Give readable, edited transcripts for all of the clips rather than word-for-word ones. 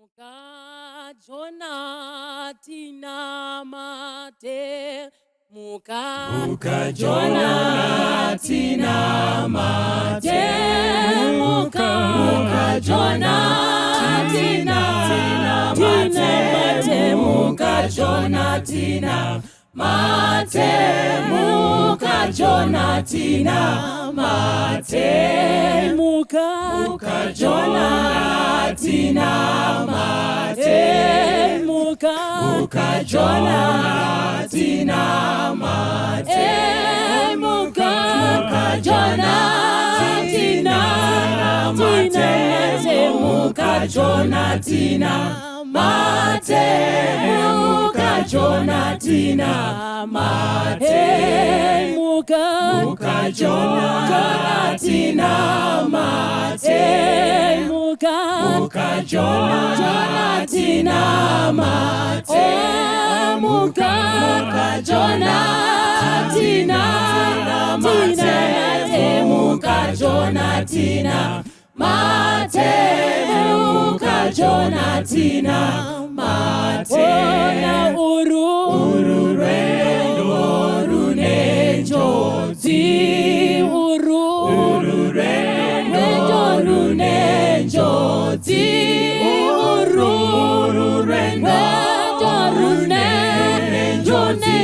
Muka Jonatina mate Muka Jonatina mate Muka Jonatina mate Muka Jonatina mate Muka Jonatina mate Muka Jonatina mate Muka Jonatina mate Muka Jonatina mate Muka Jonatina mate Muka Jonatina mate Muka Jonatina mate Muka Jonatina mate Muka Jonatina mate Muka Jonatina mate Muka Jonatina mate na ururendo runenjozi ururendo runenjozi ururendo runenjozi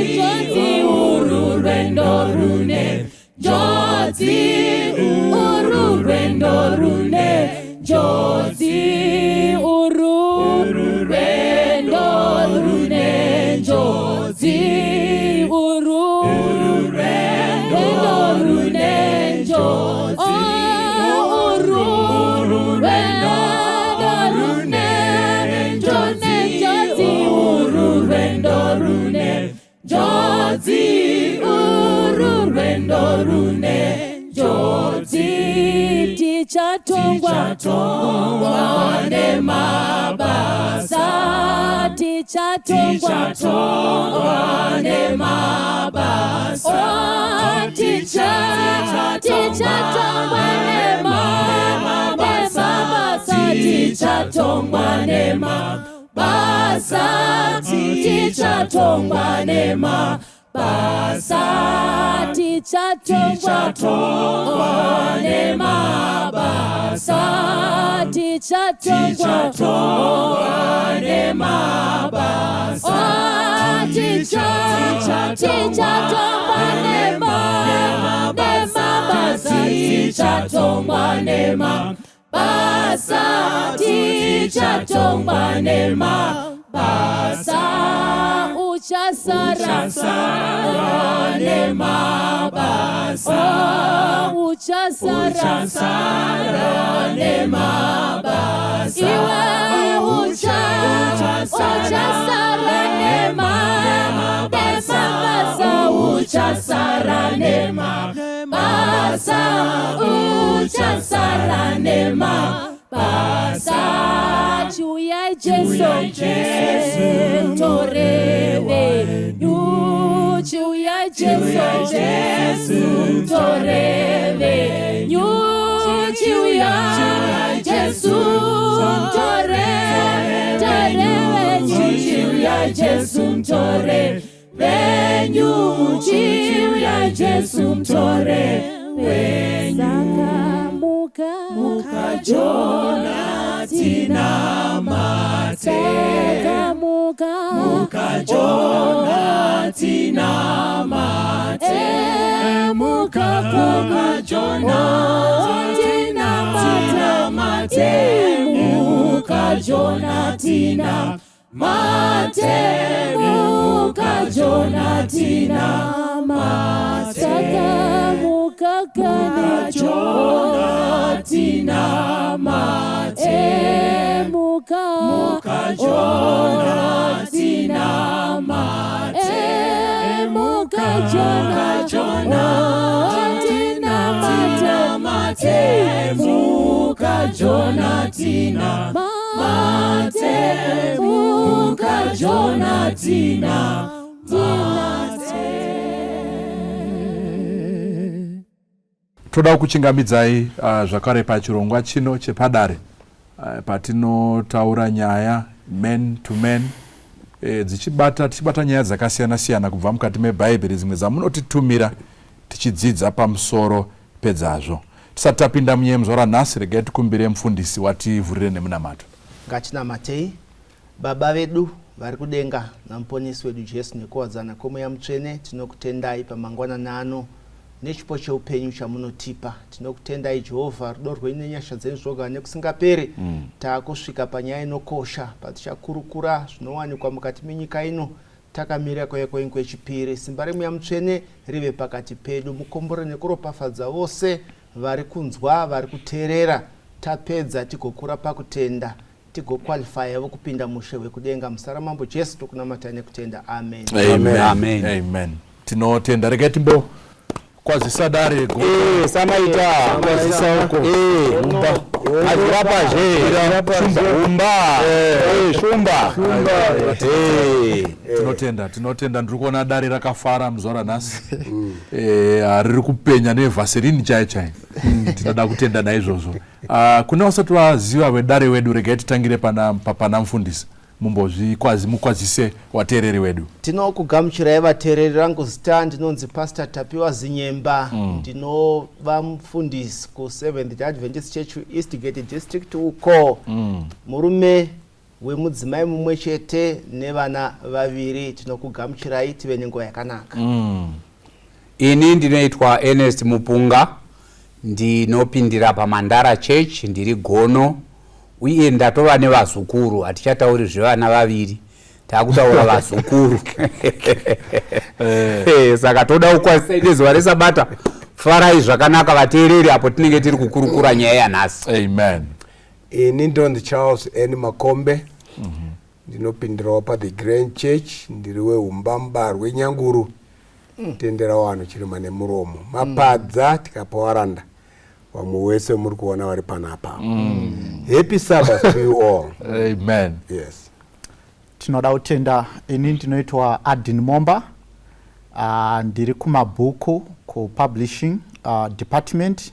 ururendo runenjozi ururendo runenjozi ururendo runenjozi ururendo runenjozi ururendo runenjozi ururendo runenjozi ururendo runenjozi tichatongwa nemabasa tichatongwa nemabasa tichatongwa nemabasa tichatongwa nemabasa tichatongwa nemabasa tichatongwa nemabasa tichatongwa nemabasa tichatongwa nemabasa tichatongwa nemabasa tichatongwa nemabasa uchasara nemabasa uchasara nemabasa iwe uchasara nemabasa uchasara nemabasa uchasara nemabasa Juya Jesu toreve Juya Jesu toreve Juya Jesu toreve Juya Jesu toreve Juya Jesu toreve Muka Jonatina mate Muka Jonatina mate Muka Jonatina mate Muka Jonatina mate Muka Jonatina mate Muka Jonatina mate Muka Jonatina mate Muka Jonatina mate Muka Jonatina mate Muka Jonatina mate Toda kuchingamidzai zvakare pachirongwa chino chepadare patinotaura nyaya men to men tichibata nyaya dzakasiyana-siyana kubva mukati mebhaibheri, dzimwe dzamunotitumira tichidzidza pamusoro pedzazvo. Tisati tapinda munyemzo ranhasi, regai tikumbire mufundisi wativhurire nemunamato. Ngatinamatei. Baba vedu vari kudenga namuponesi wedu Jesu nekuwadzana kwomweya mutsvene, tinokutendai pamangwanani ano nechipo cheupenyu chamunotipa. Tinokutendai Jehovha, rudo rwenyu nenyasha dzenyu zvoga nekusingaperi. Taakusvika panyaya inokosha patichakurukura zvinowanikwa mukati menyika ino. Takamirira kwauya kwenyu kwechipiri. Simba remweya mutsvene rive pakati pedu, mukombore nekuropafadza vose vari kunzwa, vari kuteerera. Tapedza tigokura pakutenda, tigoqualifya vokupinda mushe wekudenga. Muzita ramambo Jesu tokunamata nekutenda. Amen. Amen. Amen. Amen. Tinotenda. Regai timbo kwazisa dare samaita kwazisa uko azirapa shumba tinotenda. Ndiri kuona dare rakafara muzora nhasi, riri kupenya nevhaserini chai. Tinoda kutenda naizvozvo. Kuna vasati vaziva vedare wedu, regai titangire pana mufundisi. Mukwazise wateereri wedu. Tinokugamuchirai vateereri. Rangu zita ndinonzi Pastor Tapiwa Zinyemba. Ndinova mufundisi ku Seventh Adventist Church Eastgate District uko. Murume wemudzimai mumwe chete nevana vaviri. Tinokugamuchirai, tive nenguva yakanaka. Ini ndinoitwa Ernest Mupunga, ndinopindira paMandara Church, ndiri Gono, uye ndatova nevazukuru. Hatichatauri zvevana vaviri, takutaura vazukuru. Saka toda kukwazisa nezuva reSabata. Farai zvakanaka vateereri apo tinenge tiri kukurukura nyaya yanhasi. Amen. Ini ndonzi Charles N. Makombe, ndinopindirawo paThe Grand Church, ndiri weHumba Mubarwe Nyanguru. Tendera wano chirima nemuromo. Mapadza tikapawaranda. Vamwe wese muri kuona vari panapa. Happy Sabbath to you all. Amen. Yes. Tinoda kutenda. Ini ndinoitwa Adin Momba, ndiri kumabhuku ku publishing department.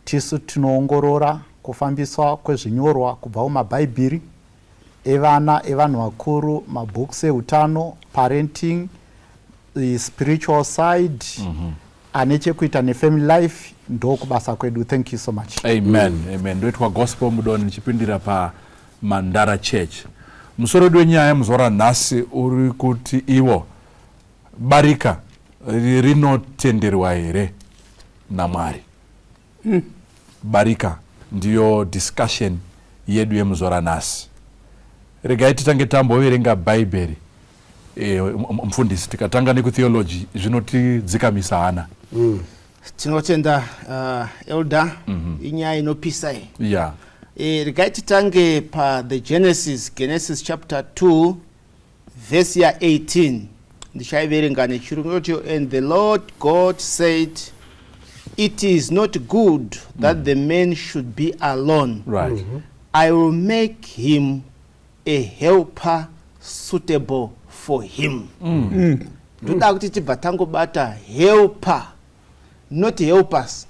Tisu tinoongorora kufambiswa kwezvinyorwa kubva mumabhaibheri evana, evanhu vakuru, mabooks eutano, parenting, the spiritual side, anechekuita nefamily life. Ndo kubasa kwedu. Thank you so much. Amen. Amen. Ndoitwa Gospel Mudonhi, nichipindira pa Mandara Church. Musoro wenyaya muzora nhasi uri kuti iwo Barika rinotenderwa here naMwari. Barika ndiyo discussion yedu yemuzora nhasi. Regai titange tamboverenga bhaibheri. Mfundisi, tikatanga nekutheology zvinotidzikamisa hana. Tinotenda elder, inyaya inopisa. Yeah. Regai titange pa the Genesis chapter 2 verse ya 18. Ndichaiverenga nechirungu. And the Lord God said, it is not good that the man should be alone. Right. I will make him a helper suitable for him. Ndoda kuti tibva tangobata helper, not helpers.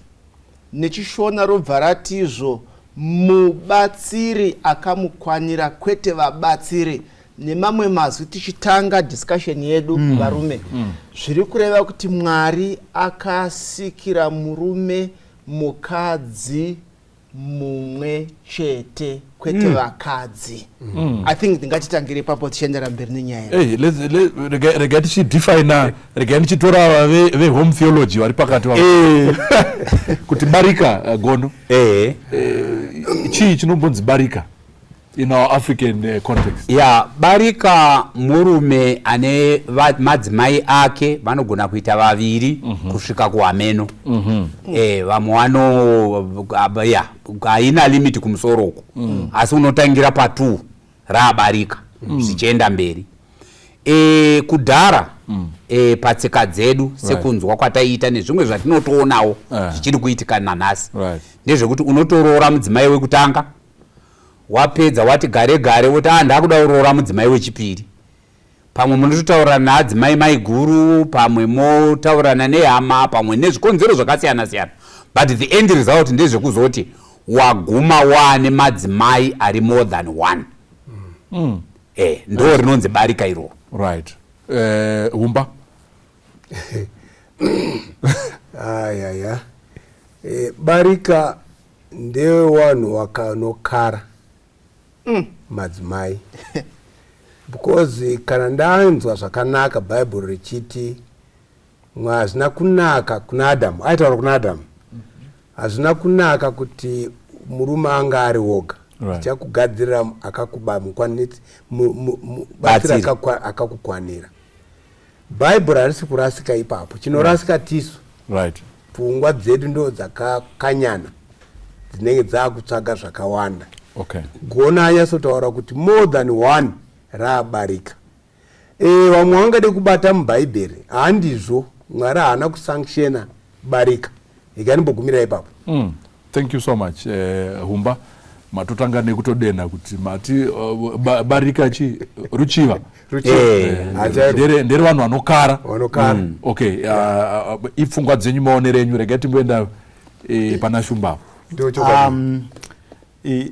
Nechishona robva ratizvo mubatsiri akamukwanira, kwete vabatsiri. Nemamwe mazwi tichitanga discussion yedu varume. Zviri kureva kuti Mwari akasikira murume mukadzi mumwe chete, kwete vakadzi. I think tingatitangire papo tichiendera mberi nenyaya. Regai tichidefine, regai tichitora ve-home theology vari pakati kuti Barika Gono. Chii chinombonzi Barika in our African context? Yeah, Barika murume ane madzimai ake vanogona kuita vaviri kusvika kuhameno. Vamwe vano haina limit kumusoroko. Asi unotangira pa2 raBarika zvichienda mberi. Kudhara patsika dzedu sekunzwa kwataiita nezvimwe zvatinotoonawo zvichiri kuitika nanhasi. Ndezvekuti unotorora mudzimai wekutanga, wapedza wati gare gare woti ndakuda kuroora mudzimai wechipiri. Pamwe munotaurana naadzimai maiguru, pamwe motaurana nehama, pamwe nezvikonzero zvakasiyana siyana. But the end result ndezvekuzoti waguma wane madzimai ari more than one. Ndo rinonzi barika iro. Right. Humba? Ayaya. Barika ndewe wanhu wakanokara madzimai. Because kana ndaanzwa zvakanaka Bible richiti hazina kunaka kuna Adamu, aitaura kuna Adamu. Hazina kunaka kuti murume anga ari woga. Chakugadzira akakuba mukwaniti batsira akakukwanira. Bible harisi kurasika ipapo. Chinorasika tisu. Right. Pfungwa dzedu ndo dzakakanyana. Dzinenge dzakutsvaga zvakawanda. Okay. Gona anyasotaura kuti more than one rabarika. Vamwe vangade kubata muBhaibheri handizvo Mwari haana kusanctiona barika. Ikanimbogumira ipapo. Thank you so much. Humba matotanga nekutodena kuti mati barika chi ruchiva. Ndere vanhu vanokara. Okay. Ipfungwa dzenyu maonerenyu rega timboenda pana Shumba.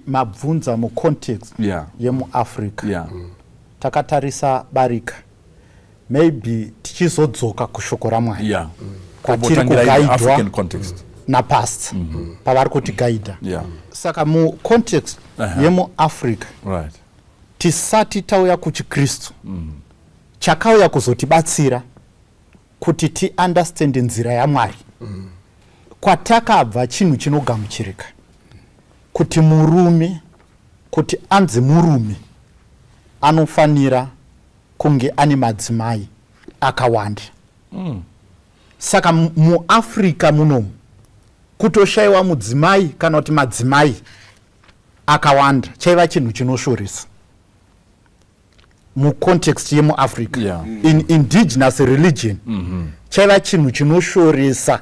Mabvunza mu context yemuAfrica. Takatarisa barika. Maybe tichizodzoka kushoko raMwari. Kwatiri kugaidwa African context. Na past. Pavari kutigaidha. Saka mu context yemuAfrica. Right. Tisati tauya kuchiKristu. Chakauya kuzotibatsira kuti ti understand nzira yaMwari. Kwatakabva chinhu chinogamuchirika. Kuti murume, kuti anzi murume anofanira kunge ane madzimai akawanda. Saka mu Africa munomu kutoshayiwa mudzimai kana kuti madzimai akawanda chaiva chinhu chinoshoresa. Mu context yemu Africa. In indigenous religion chaiva chinhu chinoshoresa.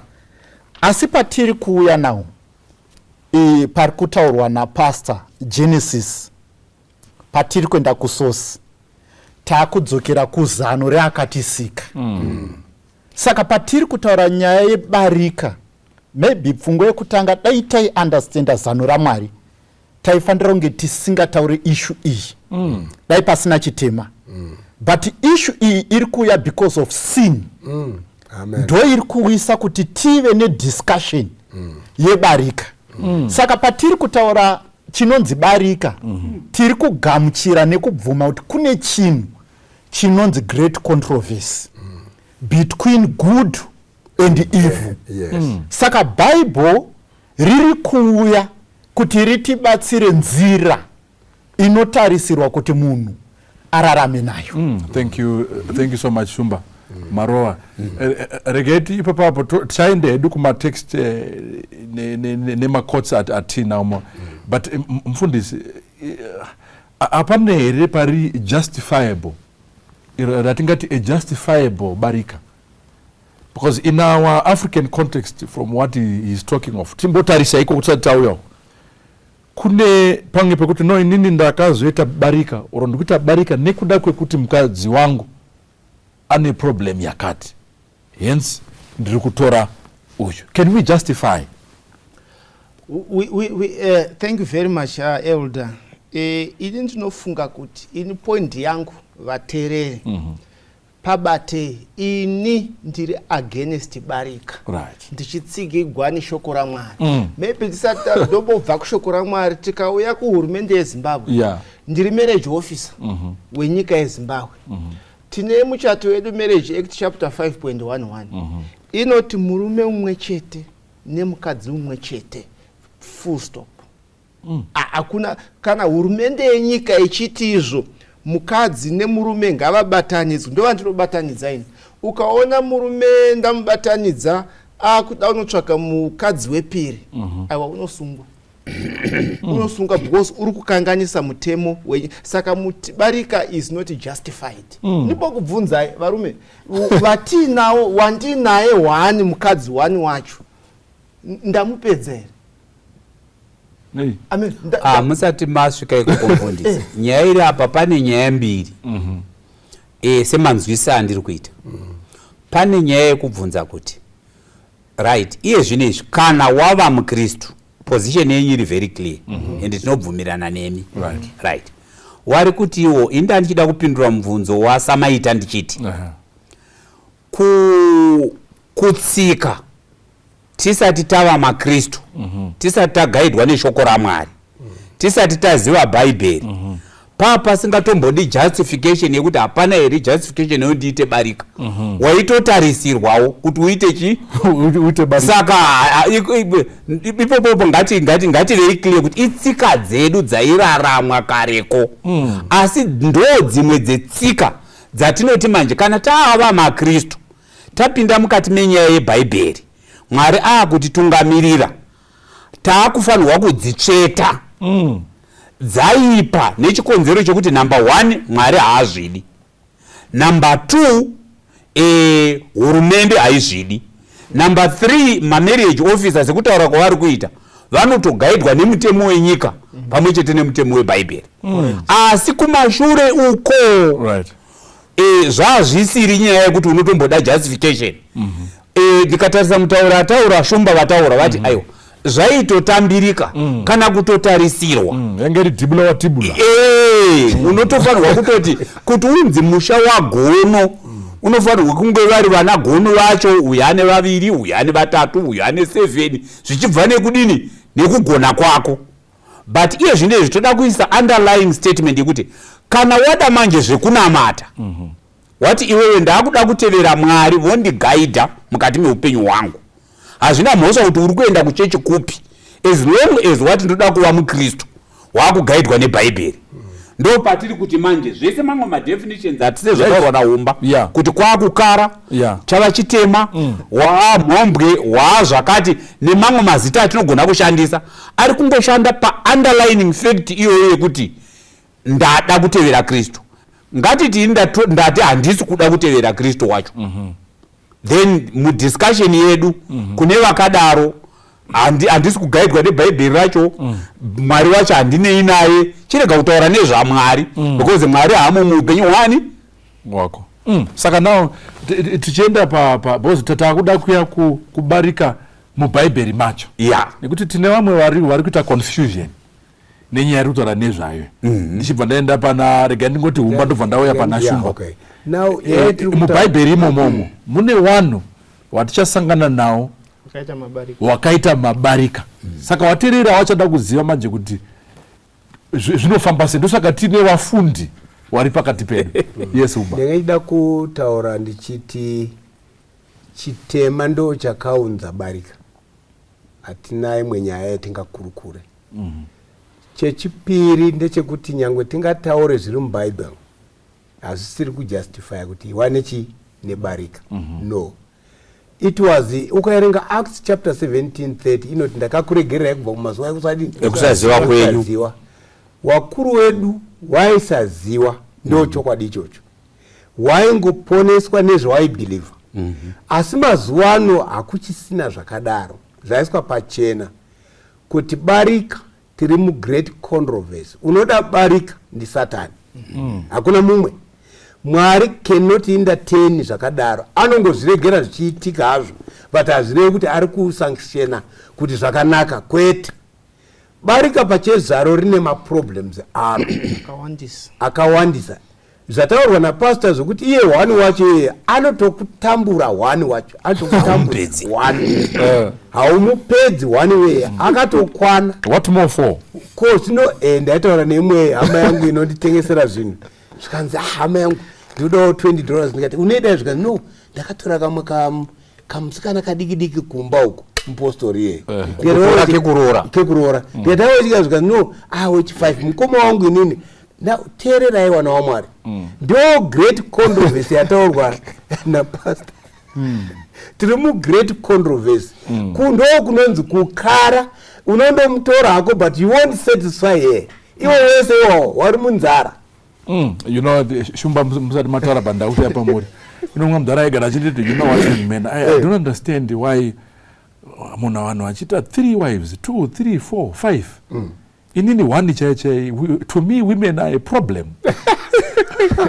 Asi patiri kuuya nawo pari kutaurwa naPastor Genesis, patiri kuenda kusource taakudzokera kuzano reakatisika. Saka patiri kutaura nyaya yebarika, maybe pfungwa yekutanga dai tai understanda zano raMwari taifanira kunge tisingatauri issue iyi. Dai pasina chitema. But issue iyi iri kuuya because of sin. Ndo iri kuwisa kuti tive nediscussion yebarika. Saka patiri kutaura chinonzi barika, tiri kugamuchira nekubvuma kuti kune chinhu chinonzi great controversy between good and evil. Saka Bible riri kuuya kuti ritibatsire nzira inotarisirwa kuti munhu ararame nayo. Thank you so much Shumba. Maroa. Regeti ipapapo tichaende hedu kumatext nemacourts atina umo. But mfundisi apane here pari justifiable. Ratingati a justifiable barika. Because in our African context, from what he is talking of, timbotarisa iko kutsatauyo. Kune pange pekuti no inini ndakazoita barika, orondikuita barika nekuda kwekuti mukadzi wangu ane problem yakati. Hence ndiri kutora uyu. Can we justify? Thank you very much, Elder. Ini ndinofunga kuti ini point yangu vaterere pabate ini ndiri against barika. Right. Ndichitsigirwa neshoko raMwari. Maybe tisati ndobva kushoko raMwari tikauya kuhurumende yeZimbabwe. Ndiri marriage officer wenyika yeZimbabwe. Tine muchato wedu Marriage Act chapter 5.11 inoti murume umwe chete nemukadzi umwe chete, full stop. Hakuna kana hurumende yenyika ichiti izvo mukadzi nemurume ngavabatanidzwe, ndo vandinobatanidza ini. Ukaona murume ndamubatanidza akuda unotsvaka mukadzi wepiri, aiwa unosungwa. Unosungwa because uri kukanganisa mutemo saka barika is not justified. Ndipo kubvunzai varume vatinawo wandinaye wani mukadzi wani wacho ndamupedza here. Musati masvika ikokufundisa nyaya iri apa pane nyaya mbiri semanzwisa andiri kuita. Pane nyaya yekubvunza kuti right iye zvinezvi kana wava muKristu position yenyu iri very clear and tinobvumirana nemi right wari kuti iwo inda ndichida kupindura mubvunzo wasamaita ndichiti kutsika tisati tava makristu tisati tagaidwa neshoko raMwari tisati taziva bhaibheri papa singatombodi justification yekuti hapana here justification yondiite barika waitotarisirwawo kuti uite chi saka ipopopo ngati very clear kuti itsika dzedu dzairaramwa kareko asi ndo dzimwe dzetsika dzatinoti manje kana tava makristu tapinda mukati menyaya yebhaibheri Mwari akutitungamirira taakufanirwa kudzitsveta dzaipa nechikonzero chekuti number 1 Mwari haazvidi, number 2 hurumende haizvidi, number 3 mamarriage officers ekutaura kwavari kuita vanotogaidwa nemutemo wenyika pamwe chete nemutemo webhaibheri asi kumashure uko zvazvisiri nyaya yekuti unotomboda justification. Ndikatarisa mutaura ataura shumba vataura vati aiwa zvaitotambirika kana kutotarisirwa yangeri tibula watibula unotofanirwa kutoti kuti unzi musha wagono unofanirwa kunge vari vana gono vacho uyu ane 2 uyu ane 3 uyu ane 7 zvichibva nekudini nekugona kwako. But iye zvinezvi toda kuisa underlying statement yekuti kana wada manje zvekunamata wati iwewe ndakuda kutevera Mwari vondigaidha mukati meupenyu hwangu hazvina mhosva kuti uri kuenda kuchechi kupi as long as wati ndoda kuva mukristu wakugaidwa nebhaibheri. Ndo patiri kuti manje zvese mamwe madefinitions atise zvataurwa naumba kuti kwakukara chava chitema wamhombwe wazvakati nemamwe mazita atinogona kushandisa ari kungoshanda pa-underlining fact iyoyo yekuti ndada kutevera Kristu. Ngatiti ndati handisi kuda kutevera Kristu wacho then mudiscussion yedu kune vakadaro handisi kugaidwa nebhaibheri racho Mwari wacho handinei naye chirega kutaura nezvaMwari because Mwari haamo muupenyu hwani wako. Saka now tichienda because tatakuda kuya kubarika mubhaibheri macho nekuti tine vamwe vari kuita confusion nenyaya iri kutaura nezvayo ndichibva ndaenda pana rega ndingoti humba ndobva ndauya pana shumba mubhaibheri imomomo mune vanhu vatichasangana nawo wakaita mabarika saka wateerera wachada kuziva manje kuti zvinofamba sei. Ndosaka tine vafundi vari pakati pedu. Yes umba ndingaida kutaura ndichiti chitema ndo chakaunza barika hatina imwe nyaya yatingakurukure. Chechipiri ndechekuti nyangwe tingataure zviri mubhaibheri hazvisiri kujustify kuti iwane chi nebarika no. It was ukaerenga Acts chapter 17:30 inoti ndakakuregererai kubva kumazuva ekusaziva kwenyu. Wakuru wedu waisaziva ndo chokwadi ichocho waingoponeswa nezvawaibhiliva asi mazuva ano hakuchisina zvakadaro zvaiswa pachena kuti barika tiri mugreat controversy. Unoda barika ndi Satani hakuna mumwe. Mwari cannot entertain zvakadaro anongozviregera zvichiitika hazvo but hazvirevi kuti ari kusanctiona kuti zvakanaka kwete. Barika pachezaro rine maproblems aro akawandisa zvataurwa napastor zvokuti iye hwani wacho anotokutambura hwani wacho haumupedzi hwani weye akatokwana what more for ko zvino ndaitaura neimwe hama yangu inonditengesera zvinhu zvikanzi hama yangu ndodawo $20 ndikati unoita zvikanzi no ndakatora kamwe kamusikana kadiki kumba uko mupostori yeye kekurora ndatawochika zvikanzi no wechi 5 mukoma wangu inini teererai wana waMwari ndo great controversy yataurwa napastor tiri mugreat controversy kundo kunonzi kukara unondomutora hako but you won't satisfy here iwo wese iwawo wari munzara. You know shumba musati mataura pandauti yapamuri inonga mudhara egara achititi you know what man I don't understand why munhu vanhu achiita 3 wives 2 3 4 5 inini 1 chaichai to me women are a problem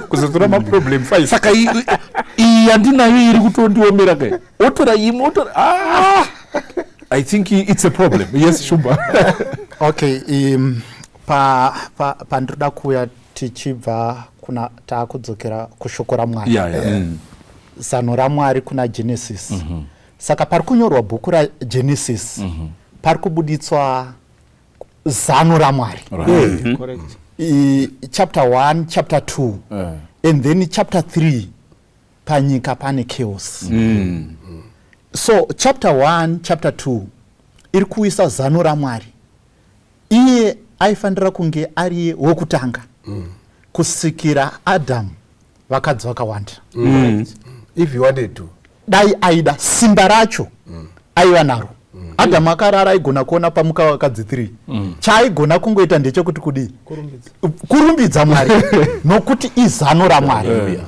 kuzotora maproblem 5 saka iyi handinayo iri kutondiomera kai otora imwe otora I think it's a problem. Yes, Shumba. Okay, pandoda kuya tichibva kuna taakudzokera kushoko raMwari. Zano raMwari kuna Genesis. Saka pari kunyorwa bhuku raGenesis pari kubuditswa zano raMwari. Correct. Chapter 1, chapter 2, and then chapter 3 panyika pane chaos. So chapter 1, chapter 2 iri kuisa zano raMwari. Iye aifanira kunge ari wokutanga kusikira Adam vakadzi vakawanda. If you wanted to. Dai aida simba racho aiva naro. Adam akarara aigona kuona pamuka vakadzi 3. Chaaigona kungoita ndechekuti kudi kurumbidza Mwari nokuti izano raMwari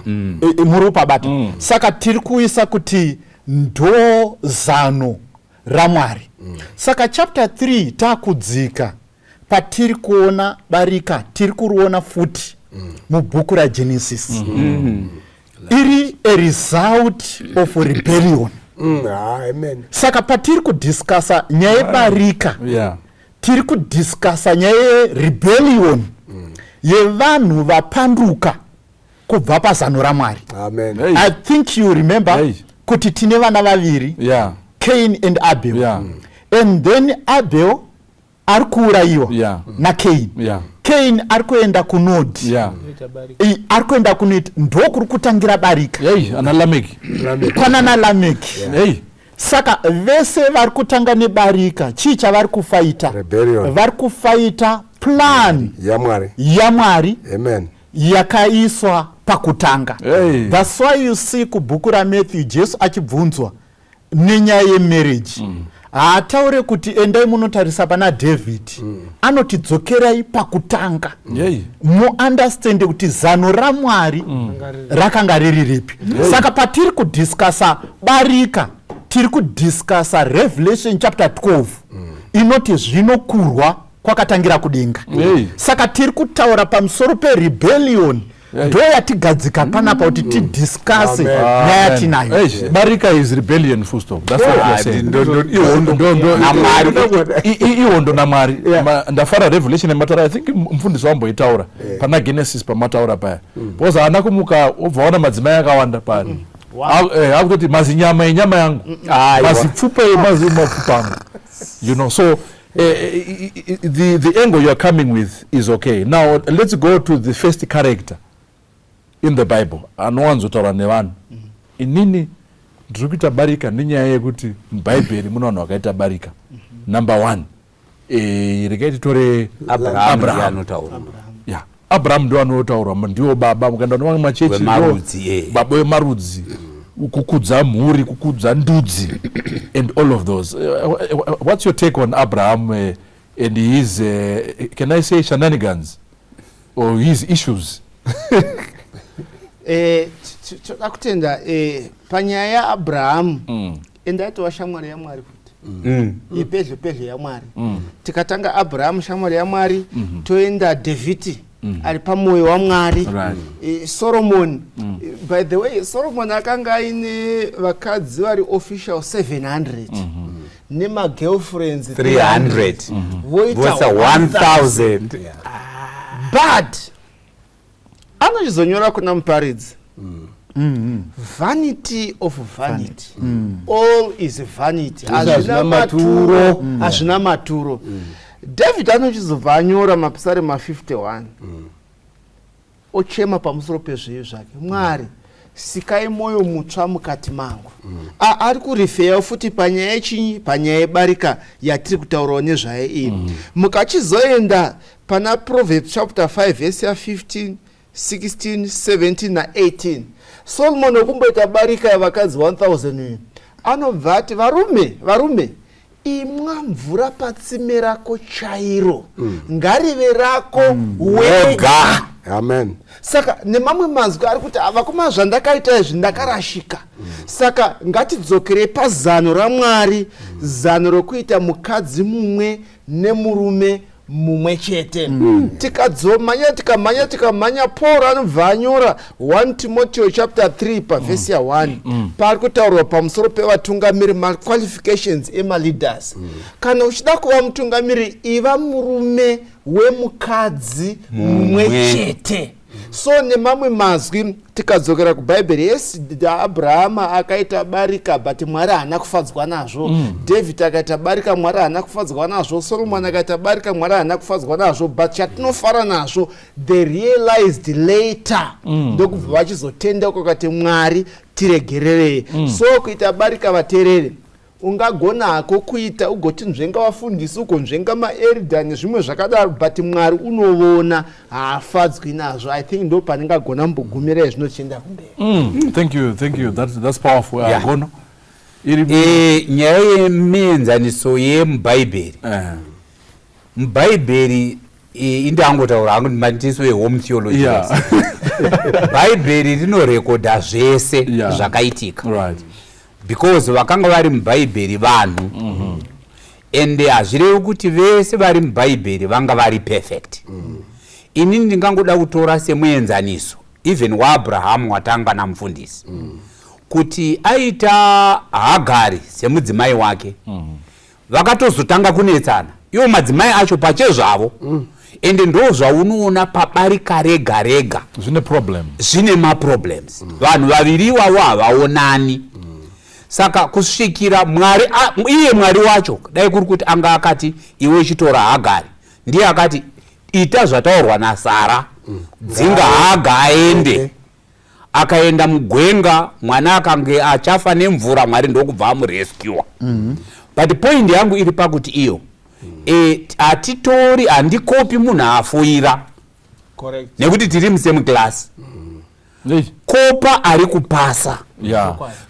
muri pabata. Saka tiri kuisa kuti ndo zano raMwari. Saka chapter 3 takudzika patiri kuona Barika, tiri kuona futi mubhuku raGenesis. Iri a result of rebellion. Amen. Saka patiri kudiscussa nyaya Barika, tiri kudiscussa nyaya rebellion yevanhu vapanduka kubva pazano raMwari. Amen. I think you remember kuti tine vana vaviri, Cain and Abel. And then Abel ari kuurayiwa naCain. Cain ari kuenda kunod. Ari kuenda kunoti ndokuri kutangira Barika. Kwana naLameki. Saka vese vari kutanga neBarika chii chavari kufaita? Vari kufaita plan yaMwari yakaiswa pakutanga. That's why you see kubhuku raMatthew Jesu achibvunzwa nenyaya yemarriage. Haataure kuti endai munotarisa pana David. Anoti dzokerai pakutanga. Muunderstand kuti zano raMwari rakanga riri ripi. Saka patiri kudiscussa Barika, tiri kudiscussa Revelation chapter 12. Inoti zvinokurwa kwakatangira kudenga. Saka tiri kutaura pamusoro perebellion. Ndo yatigadzika panapa kuti tidiscusse nyaya tinayo. Barika is rebellion, full stop. That's what you're saying. Ihondo naMwari. Ndafara Revelation matara, I think mfundisi wamboitaura pana Genesis pamataura paya. Because haana kumuka ubva madzimai akawanda pano. Akutoti mazinyama enyama yangu, mazipfupa emazimapfupa angu. You know, so the angle you are coming with is okay. Now let's go to the first character in the Bible. Anowanzotaura nevanhu. Inini ndiri kuita Barika nenyaya yekuti muBhaibheri mune vanhu vakaita Barika. Number 1, regai titore Abraham. Abraham ndo anotaurwa, ndiwo baba. Mukaenda nomamwe machechi baba wemarudzi, kukudza mhuri, kukudza ndudzi, and all of those. What's your take on Abraham and his, can I say, shenanigans or his issues? Takutenda panyaya yaAbraham endaitova shamwari yaMwari futi. Pedhle yaMwari. Tikatanga Abraham shamwari yaMwari, toenda David ari pamwoyo waMwari. Solomon, by the way, Solomon akanga aine vakadzi vari official 700 nemagirlfriends 300 voita 1000. But anochizonyora kuna muparidzi, vanity of vanity, all is vanity, hazvina maturo. David anochizobva anyora mapsalm 51 ochema pamusoro pezviyo zvake. Mwari, sikai mwoyo mutsva mukati mangu. Ari kurifeya futi panyaya yechinyi, panyaya yeBarika yatiri kutaurawo nezvayo iyi. Mukachizoenda pana Proverbs chapter 5 verse 15, 16, 17 na 18. Solomon okumboita Barika yavakadzi 1000 anobva ati varume imwa mvura patsime rako chairo, ngarive rako wega. Amen. Saka nemamwe mazwi ari kuti avakoma zvandakaita izvi ndakarashika. Saka ngatidzokere pazano raMwari, zano rokuita mukadzi mumwe nemurume mumwe chete. Tikamhanya Paul anobva anyora 1 Timothy chapter 3 pavhesi ya 1 pari kutaurwa pamusoro pevatungamiri, maqualifications emaleaders. Kana uchida kuva mutungamiri, iva murume wemukadzi mumwe chete. So nemamwe mazwi tikadzokera kuBhaibheri, yes, Abrahama akaita Barika but Mwari haana kufadzwa nazvo. David akaita Barika, Mwari haana kufadzwa nazvo. Solomon akaita Barika, Mwari haana kufadzwa nazvo. But chatinofara nazvo, they realized later ndokubva vachizotenda kwakati Mwari tiregerere. So kuita Barika vateereri, ungagona hako kuita ugoti nzvenga vafundisi uko nzvenga maeridhani zvimwe zvakadaro, but Mwari unoona haafadzwi nazvo. I think ndo paningagona mbogumira zvinochienda kumberi. Thank you, that's powerful. Gono nyaya yemuenzaniso yemuBhaibheri, muBhaibheri indangotaura hangu ndimanitiso wehome theology. Bhaibheri rinorekodha zvese zvakaitika, right? Because vakanga vari muBhaibheri vanhu, ende hazvirevi kuti vese vari muBhaibheri vanga vari perfect. Inini ndingangoda kutora semuenzaniso even waAbhrahamu watanga namufundisi, kuti aita Hagari semudzimai wake, vakatozotanga kunetsana iwo madzimai acho pachezvavo, ende ndo zvaunoona pabarika rega rega zvine maproblems. Vanhu vaviri ivavo havaonani. Saka kusvikira Mwari, iye Mwari wacho dai kuri kuti anga akati iwe chitora Hagari, ndiye akati ita zvataurwa naSara, dzinga Haga aende. Akaenda mugwenga, mwana akange achafa nemvura, Mwari ndokubva amurescue. But point yangu iri pakuti iyo atitori handikopi munhu afoira, nekuti tiri musemu class. Kopa ari kupasa.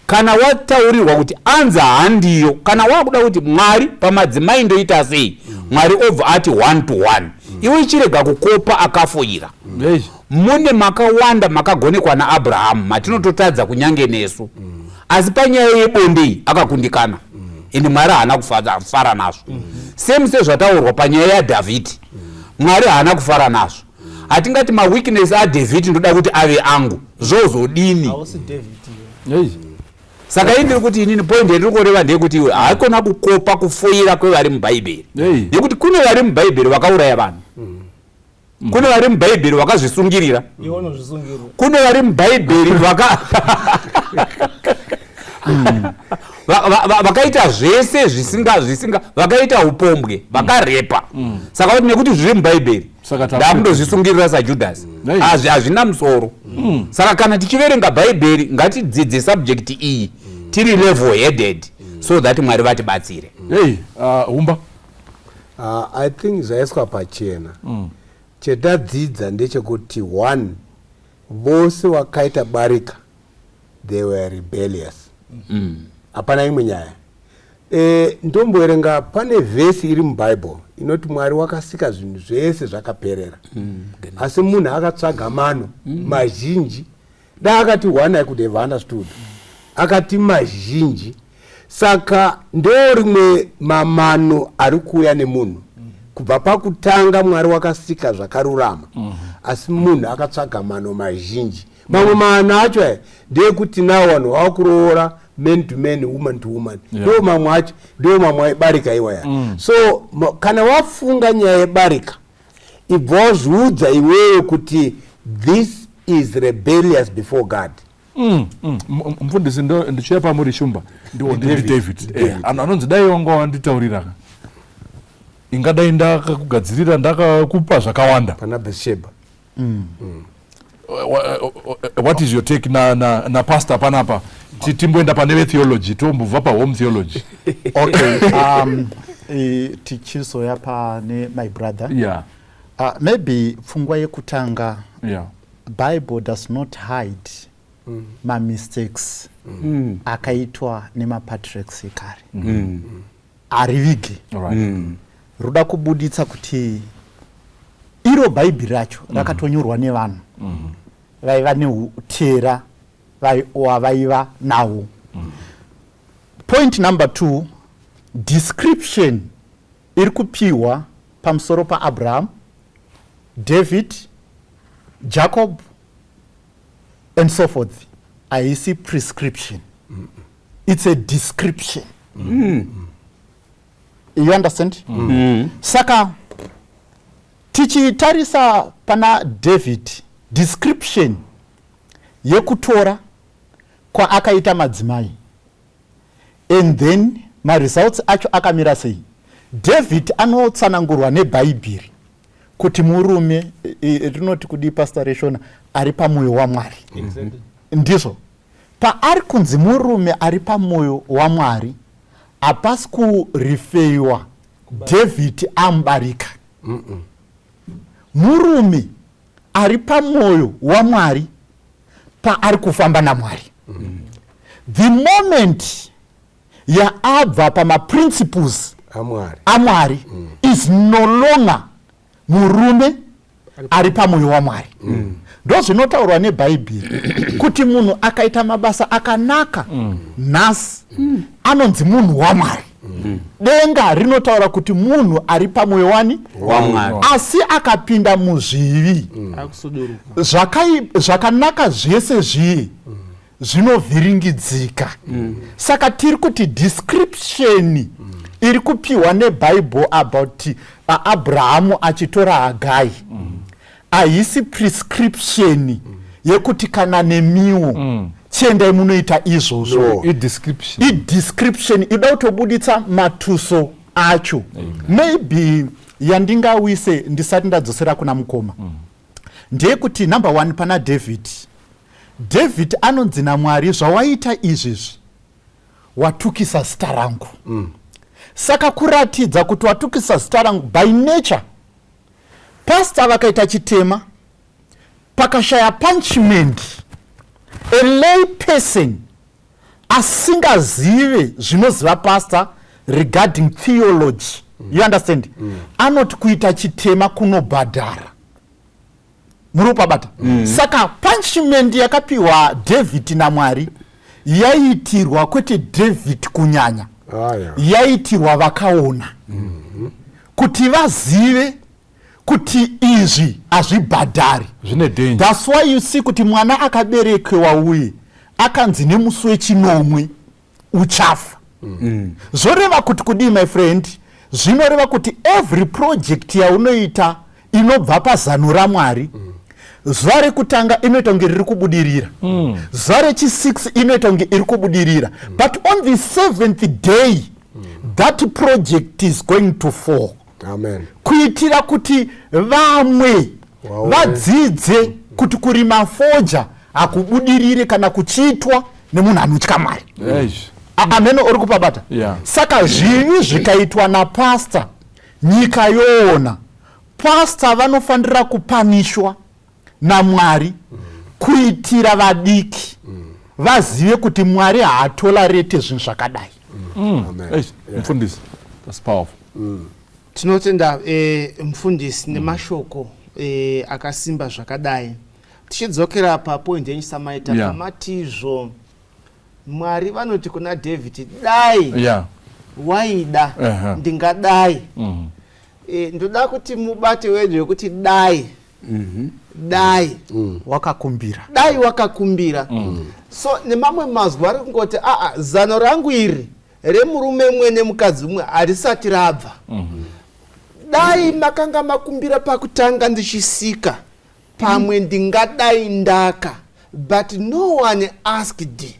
Kana wataurirwa kuti anza handiyo, kana wakuda kuti Mwari pamadzimai ndoita sei, Mwari obva ati 1 to 1, iwe chirega kukopa akafoira. Mune makawanda makagonekwa naAbhrahamu matinototadza kunyange nesu, asi panyaya yebonde akakundikana, ende Mwari haana kufara nazvo. Same sezvataurwa panyaya yaDhavhidhi, Mwari haana kufara nazvo. Hatingati maweakness aDhavhidhi ndoda kuti ave angu, zvozodini? Saka indiri kuti inini point ndiri kureva ndeyekuti iwe haikona kukopa kufoira kwevari muBhaibheri. Nekuti kune vari muBhaibheri vakauraya vanhu, kune vari muBhaibheri vakazvisungirira, kune vari muBhaibheri vakaita zvese zvisinga vakaita upombwe, vakarepa. Saka nekuti zviri muBhaibheri ndakundozvisungirira saJudhasi, hazvina musoro. Saka kana tichiverenga Bhaibheri ngatidzidze subject iyi tiri level headed, so that Mwari vatibatsire. Umba I think zvaiswa pachena. Chetadzidza ndechekuti 1, vose wakaita Barika they were rebellious. Hapana imwe nyaya. Ndomboerenga pane vhesi iri muBhaibheri inoti Mwari wakasika zvinhu zvese zvakaperera, asi munhu akatsvaga mano mazhinji. Da akati 1 I could have understood, akati mazhinji. Saka ndo rimwe mamano ari kuuya nemunhu. Kubva pakutanga Mwari wakasika zvakarurama, asi munhu akatsvaga mano mazhinji. Mamwe mano acho ndeyekuti nawo vanhu vakuroora man to man, woman to woman. Ndo mamwe acho, ndo mamwe eBarika iwaya. So kana wafunga nyaya yeBarika, ibva wazviudza iwewe kuti this is rebellious before God. Mfundisi ndichiya pamuri shumba ndiwo David. Anonzi dai wanga wanditaurira, ingadai ndakakugadzirira ndakakupa zvakawanda pana Bathsheba. What is your take na pastor panapa? Timboenda pane theology, tombobva pahome theology. Okay, tichizoya pane my brother. Maybe pfungwa yekutanga, Bible does not hide ma mistakes akaitwa nemapatriarchs ekare. Arivigi. Ruda kubuditsa kuti iro Bhaibheri racho rakatonyorwa nevanhu vaiva neutera wavaiva nawo. Point number 2, description iri kupiwa pamusoro paAbraham, David, Jacob and so forth. Haisi prescription. It's a description. You understand? Saka tichitarisa pana David, description yekutora kwa akaita madzimai, and then my results acho akamira sei. David anotsanangurwa nebhaibheri kuti murume rinoti kudi pastoreshona ari pamwoyo waMwari. Ndizvo paari kunzi murume ari pamwoyo waMwari, hapasi kurifeiwa David amubarika. Murume ari pamwoyo waMwari paari kufamba naMwari. The moment yaabva pamaprinciples aMwari is no longer murume ari pamwoyo waMwari. Ndo zvinotaurwa nebhaibheri kuti munhu akaita mabasa akanaka nhasi anonzi munhu waMwari. Denga rinotaura kuti munhu ari pamwoyo wani waMwari. Asi akapinda muzvivi, zvakanaka zvese zviye zvinovhiringidzika. Saka tiri kuti description iri kupiwa neBible about Abrahamu achitora Hagai haisi prescription yekuti kana nemiwo chiendai munoita izvozvo. Description ida kutobuditsa matuso acho. Maybe yandingawise ndisati ndadzosera kuna mukoma ndeyekuti number 1 pana David anonzi naMwari, zvawaita izvizvi watukisa zita rangu. Saka kuratidza kuti watukisa zita rangu by nature. Pastor vakaita chitema pakashaya punishment, a lay person asingazive zvinoziva pastor regarding theology, you understand, anoti kuita chitema kunobhadhara. Murupabata. Saka punishment yakapiwa David naMwari yaitirwa kwete David kunyanya, yaitirwa vakaona kuti vazive kuti izvi hazvibhadhari. That's why you see kuti mwana akaberekewa uye akanzi nemusi wechinomwe uchafa. Zvoreva kuti kudii my friend? Zvinoreva kuti every project yaunoita inobva pazano raMwari, zuva rekutanga inoita kunge riri kubudirira, zuva rechi6 inoita kunge iri kubudirira, but on the 7th day that project is going to fall. Amen. Kuitira kuti vamwe vadzidze kuti kurima foja hakubudirire kana kuchitwa nemunhu anotya Mwari. Amen. Uri kupabata? Saka zvivi zvikaitwa napastor, nyika yoona pastor vanofanira kupanishwa naMwari kuitira vadiki vazive kuti Mwari haatolerete zvinhu zvakadai. Mfundisi, that's powerful. Tinotenda mfundisi nemashoko akasimba zvakadai. Tichidzokera papoint yenyisamaita pamatizvo Mwari vanoti kuna David, dai waida ndingadai. Ndoda kuti mubate wedu yokuti dai dai wakakumbira, dai wakakumbira. So nemamwe mazwi ari kungoti zano rangu iri remurume mwe nemukadzi mwe harisati rabva. Dai makanga makumbira pakutanga ndichisika pamwe ndingadai ndaka, but no one asked.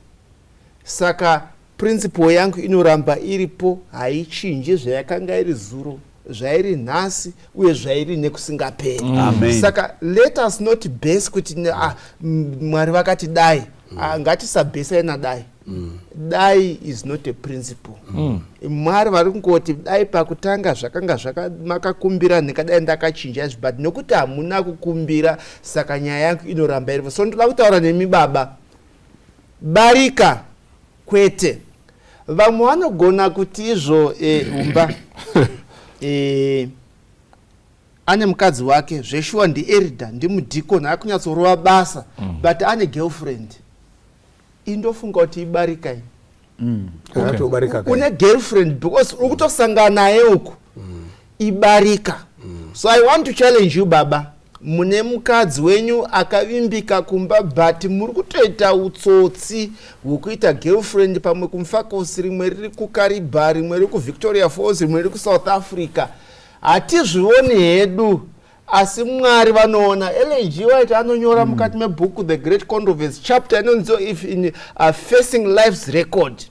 Saka principle yangu inoramba iripo, haichinji zvayakanga iri zuro, zvairi nhasi uye zvairi nekusingaperi. Saka let us not base kuti Mwari vakati dai, ngatisabhesai nadai. Dai is not a principle. Mwari vari kungoti dai pakutanga zvakanga makakumbira ndikadai ndakachinja, but nokuti hamuna kukumbira saka nyaya yangu inoramba iripo. So ndoda kutaura nemi baba, Barika kwete. Vamwe vanogona kuti izvo umba ane mukadzi wake zveshuwa ndielder ndimudhikoni akunyatsorova basa, but ane girlfriend. Indofunga kuti ibarika une girlfriend because ukutosangana naye uku ibarika. So I want to challenge you baba, mune mukadzi wenyu akavimbika kumba but muri kutoita utsotsi hwekuita girlfriend pamwe kumfakosi, rimwe riri kuKariba, rimwe riri kuVictoria Falls, rimwe riri kuSouth Africa. Hatizvioni hedu asi Mwari vanoona. Ellen G. White anonyora mukati mebhuku The Great Controversies chapter inonzi if in Facing Life's Record,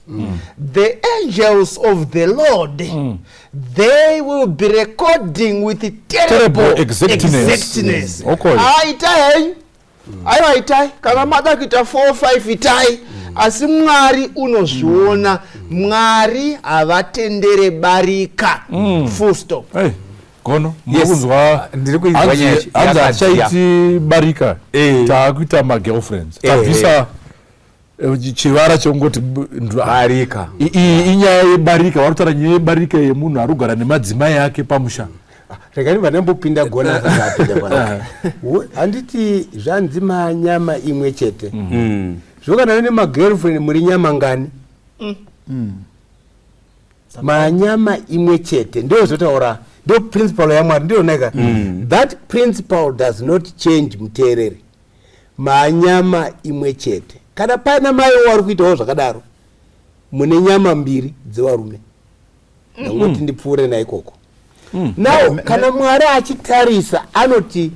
the angels of the Lord, they will be recording with terrible exactness. Aitai aiwa itai kana mada kuita 4-5 itai asi Mwari unozviona. Mwari havatendere Barika. Full stop. Hey. Kono mukuzwa anzi achaiti Barika taakuita magirlfriends tabvisa chivara chongoti Barika. Inyaya yeBarika, varikutaura nyaya yeBarika yemunhu arikugara nemadzimai ake pamusha. Rekani vanembopinda gona zvapinda pana. Handiti zvanzi manyama imwe chete. Zvokana nemagirlfriend muri nyama ngani? Manyama imwe chete ndio zotaura. The principle ya Mwari ndio nega. That principle does not change muterere. Manyama imwe chete. Kana pana mai wari kuitawo zvakadaro, mune nyama mbiri dzevarume. Ngoti ndipfuure naikoko. Now kana Mwari achitarisa anoti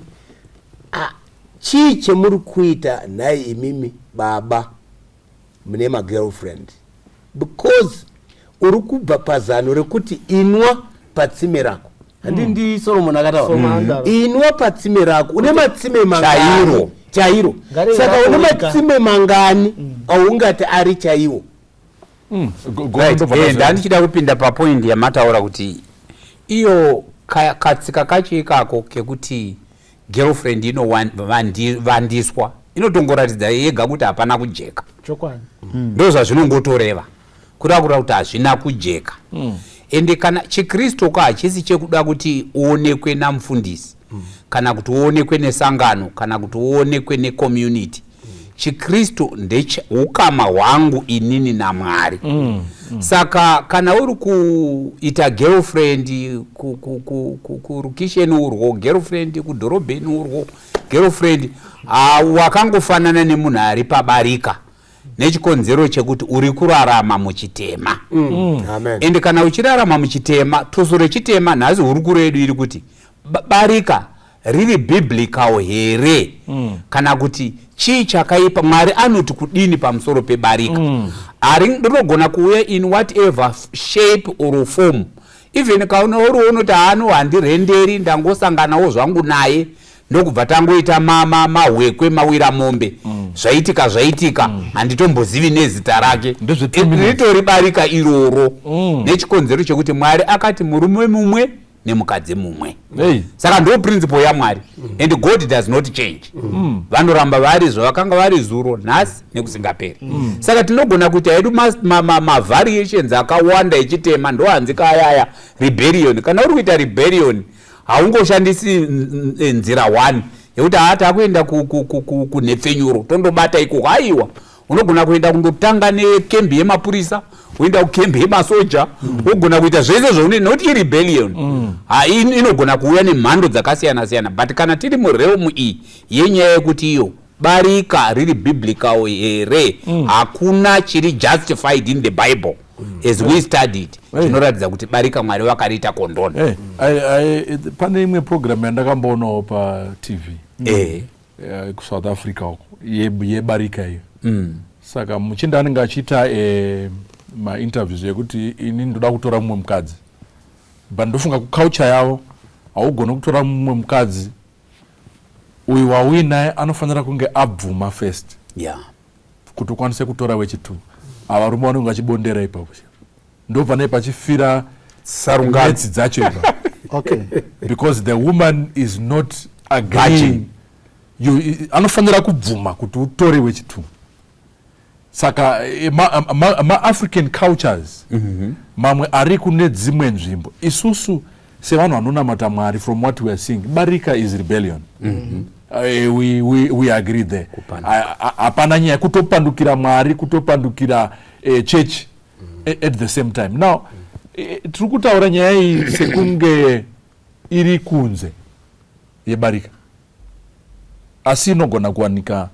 chii chemuri kuita nhai imimi baba mune magirlfriend, because uri kubva pazano rekuti inwa patsime rako. Handindi Solomon akataura inwa patsime rako une matsime mangani chairo. Saka une matsime mangani aungati ari chaiwo. Ndichida kupinda papoint yamataura kuti iyo katsika kacho ikako kekuti girlfriend vandiswa inotongoratidza yega kuti hapana kujeka. Ndo zvazvinongotoreva kuda kuti hazvina kujeka. Ende kana chiKristu hachisi chekuda kuti uonekwe namufundisi, kana kuti uonekwe nesangano, kana kuti uonekwe necommunity. chiKristu ndeukama hwangu inini naMwari. Saka kana uri kuita girlfriend kurukisheni urwo, girlfriend kudhorobheni urwo, girlfriend wakangofanana nemunhu ari paBarika nechikonzero chekuti uri kurarama muchitema. Ende kana uchirarama muchitema, toso rechitema nhasi uri kuredu iri kuti Barika riri biblical here, kana kuti chii chakaipa. Mwari anoti kudini pamusoro peBarika. Rinogona kuuya in whatever shape or form. Even kauna uri unoti handirenderi, ndangosanganawo zvangu naye ndokubva tangoita mahwekwe mawira mombe. Zvaitika handitombozivi nezita rake. Ritori Barika iroro. Nechikonzero chekuti Mwari akati murume mumwe nemukadzi mumwe. Saka ndo principle yaMwari. And God does not change. Vanoramba vari zvavakanga vari zuro, nhasi nekusingaperi. Saka tinogona kuti hedu variations akawanda echitema ndo hanzika ayaya rebellion. Kana uri kuita rebellion haungoshandisi nzira 1 yekuti akuenda kunhepfenyuro tondobata ikoko. Aiwa, unogona kuenda kundotanga nekembi yemapurisa, uenda kukembi yemasoja, ugona kuita zvese zvaune, nokuti rebellion inogona kuuya nemhando dzakasiyana siyana. But kana tiri murealm iyi yenyaya yekuti iyo Barika riri biblical here, hakuna chiri justified in the Bible as we studied. Zvinoratidza kuti Barika Mwari vakariita kondona. Pane imwe program yandakambonawo paTV kuSouth Africa yeBarika iyo. Saka muchinda anenge achiita mainterviews yekuti ini ndoda kutora mumwe mukadzi, but ndofunga kuculture yavo haugona kutora mumwe mukadzi uyu wauyi naye anofanira kunge abvuma first kuti ukwanise kutora wechi2. Avarume vanenge vachibondera ipapo, ndo pane pachifira sarungadzi dzacho ipapo. Because the woman is not agreeing. Anofanira kubvuma kuti utore wechi2. Saka ma-African cultures mamwe ari kune dzimwe nzvimbo, isusu sevanhu vanonamata Mwari, from what we are seeing, Barika is rebellion. We agree there. Hapana nyaya kutopandukira Mwari, kutopandukira church at the same time. Now tiri kutaura nyaya iyi sekunge iri kunze yebarika asi inogona kuwanika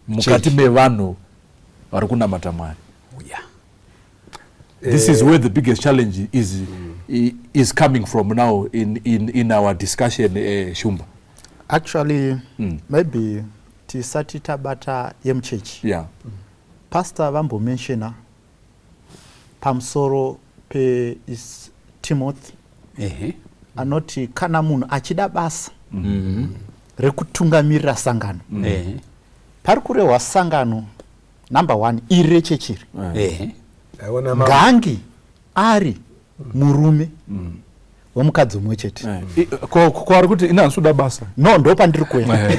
mukati mevanhu vari kunamata Mwari. This is where the biggest challenge is coming from now in our discussion, Shumba. Actually, maybe tisati tabata yemuchechi. Yeah. Pastor vambo mentiona pamusoro pe is Timothy. Anoti kana munhu achida basa rekutungamirira sangano. Pari kurehwa sangano number 1 iri rechechiri. Ngangi ari murume womukadzi umwe chete. Kwari kuti ina nsuda basa. No, ndo pandiri kuenda.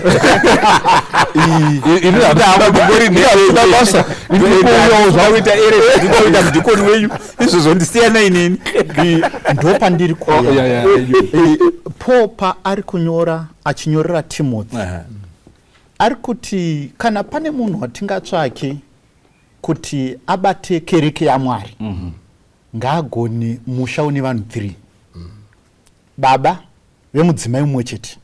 Ina basa. Zvawita ere zvinoita mudhikoni wenyu izvozvo ndisiyana inini. Ndo pandiri kuenda. Popa ari kunyora achinyorera Timothy. Ari kuti kana pane munhu watingatsvake kuti abate kereke yaMwari ngaagone musha une vanhu 3, baba vemudzimai mumwe chete.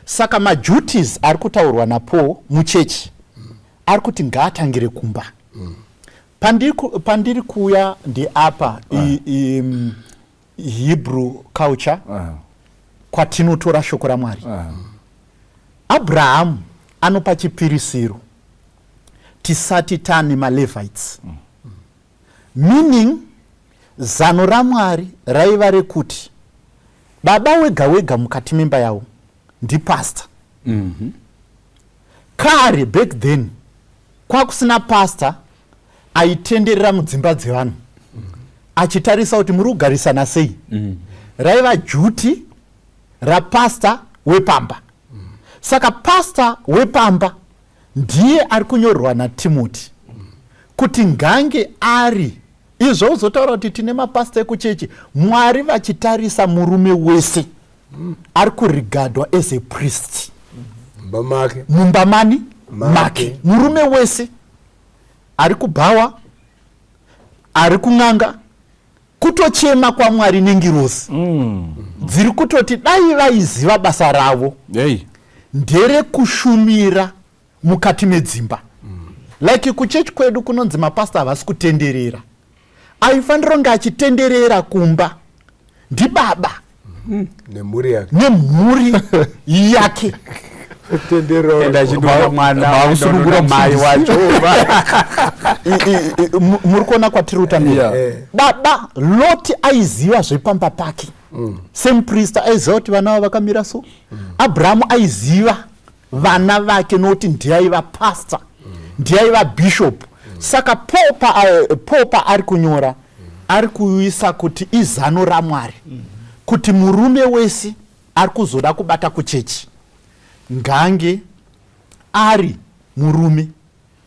Saka maduties ari kutaurwa naPaul muchechi ari kuti ngaatangire kumba. Pandiri kuya ndi apa Hebrew culture kwatinotora shoko raMwari. Abraham anopa chipirisiro tisati tani maLevites. Meaning zano raMwari raiva rekuti baba wega wega mukati memba yawo ndi pastor. Kare back then kwakusina pastor aitenderera mudzimba dzevanhu achitarisa kuti muri kugarisana sei. Raiva duty rapastor wepamba. Saka pastor wepamba ndiye ari kunyorwa naTimothy kuti ngange ari izvo uzotaura kuti tine mapasta ekuchechi Mwari vachitarisa murume wese ari kurigadwa as a priest mumba make. Murume wese ari kubhawa, ari kun'anga, kutochema kwa Mwari nengirozi dziri kutoti dai vaiziva basa ravo ndere kushumira mukati medzimba. Like kuchechi kwedu kunonzi mapasta havasi kutenderera. Aifanira kunge achitenderera kumba ndi baba nemhuri yake. mai wacho muri kuona kwatiri kutamira. Baba Loti aiziva zvepamba pake semuprista, aiziva kuti vana vakamira so. Abrahamu aiziva vana vake noti ndiaiva pastor, ndiaiva bishop. Saka popa ari kunyora ari kuisa kuti izano raMwari kuti murume wese ari kuzoda kubata kuchechi ngange ari murume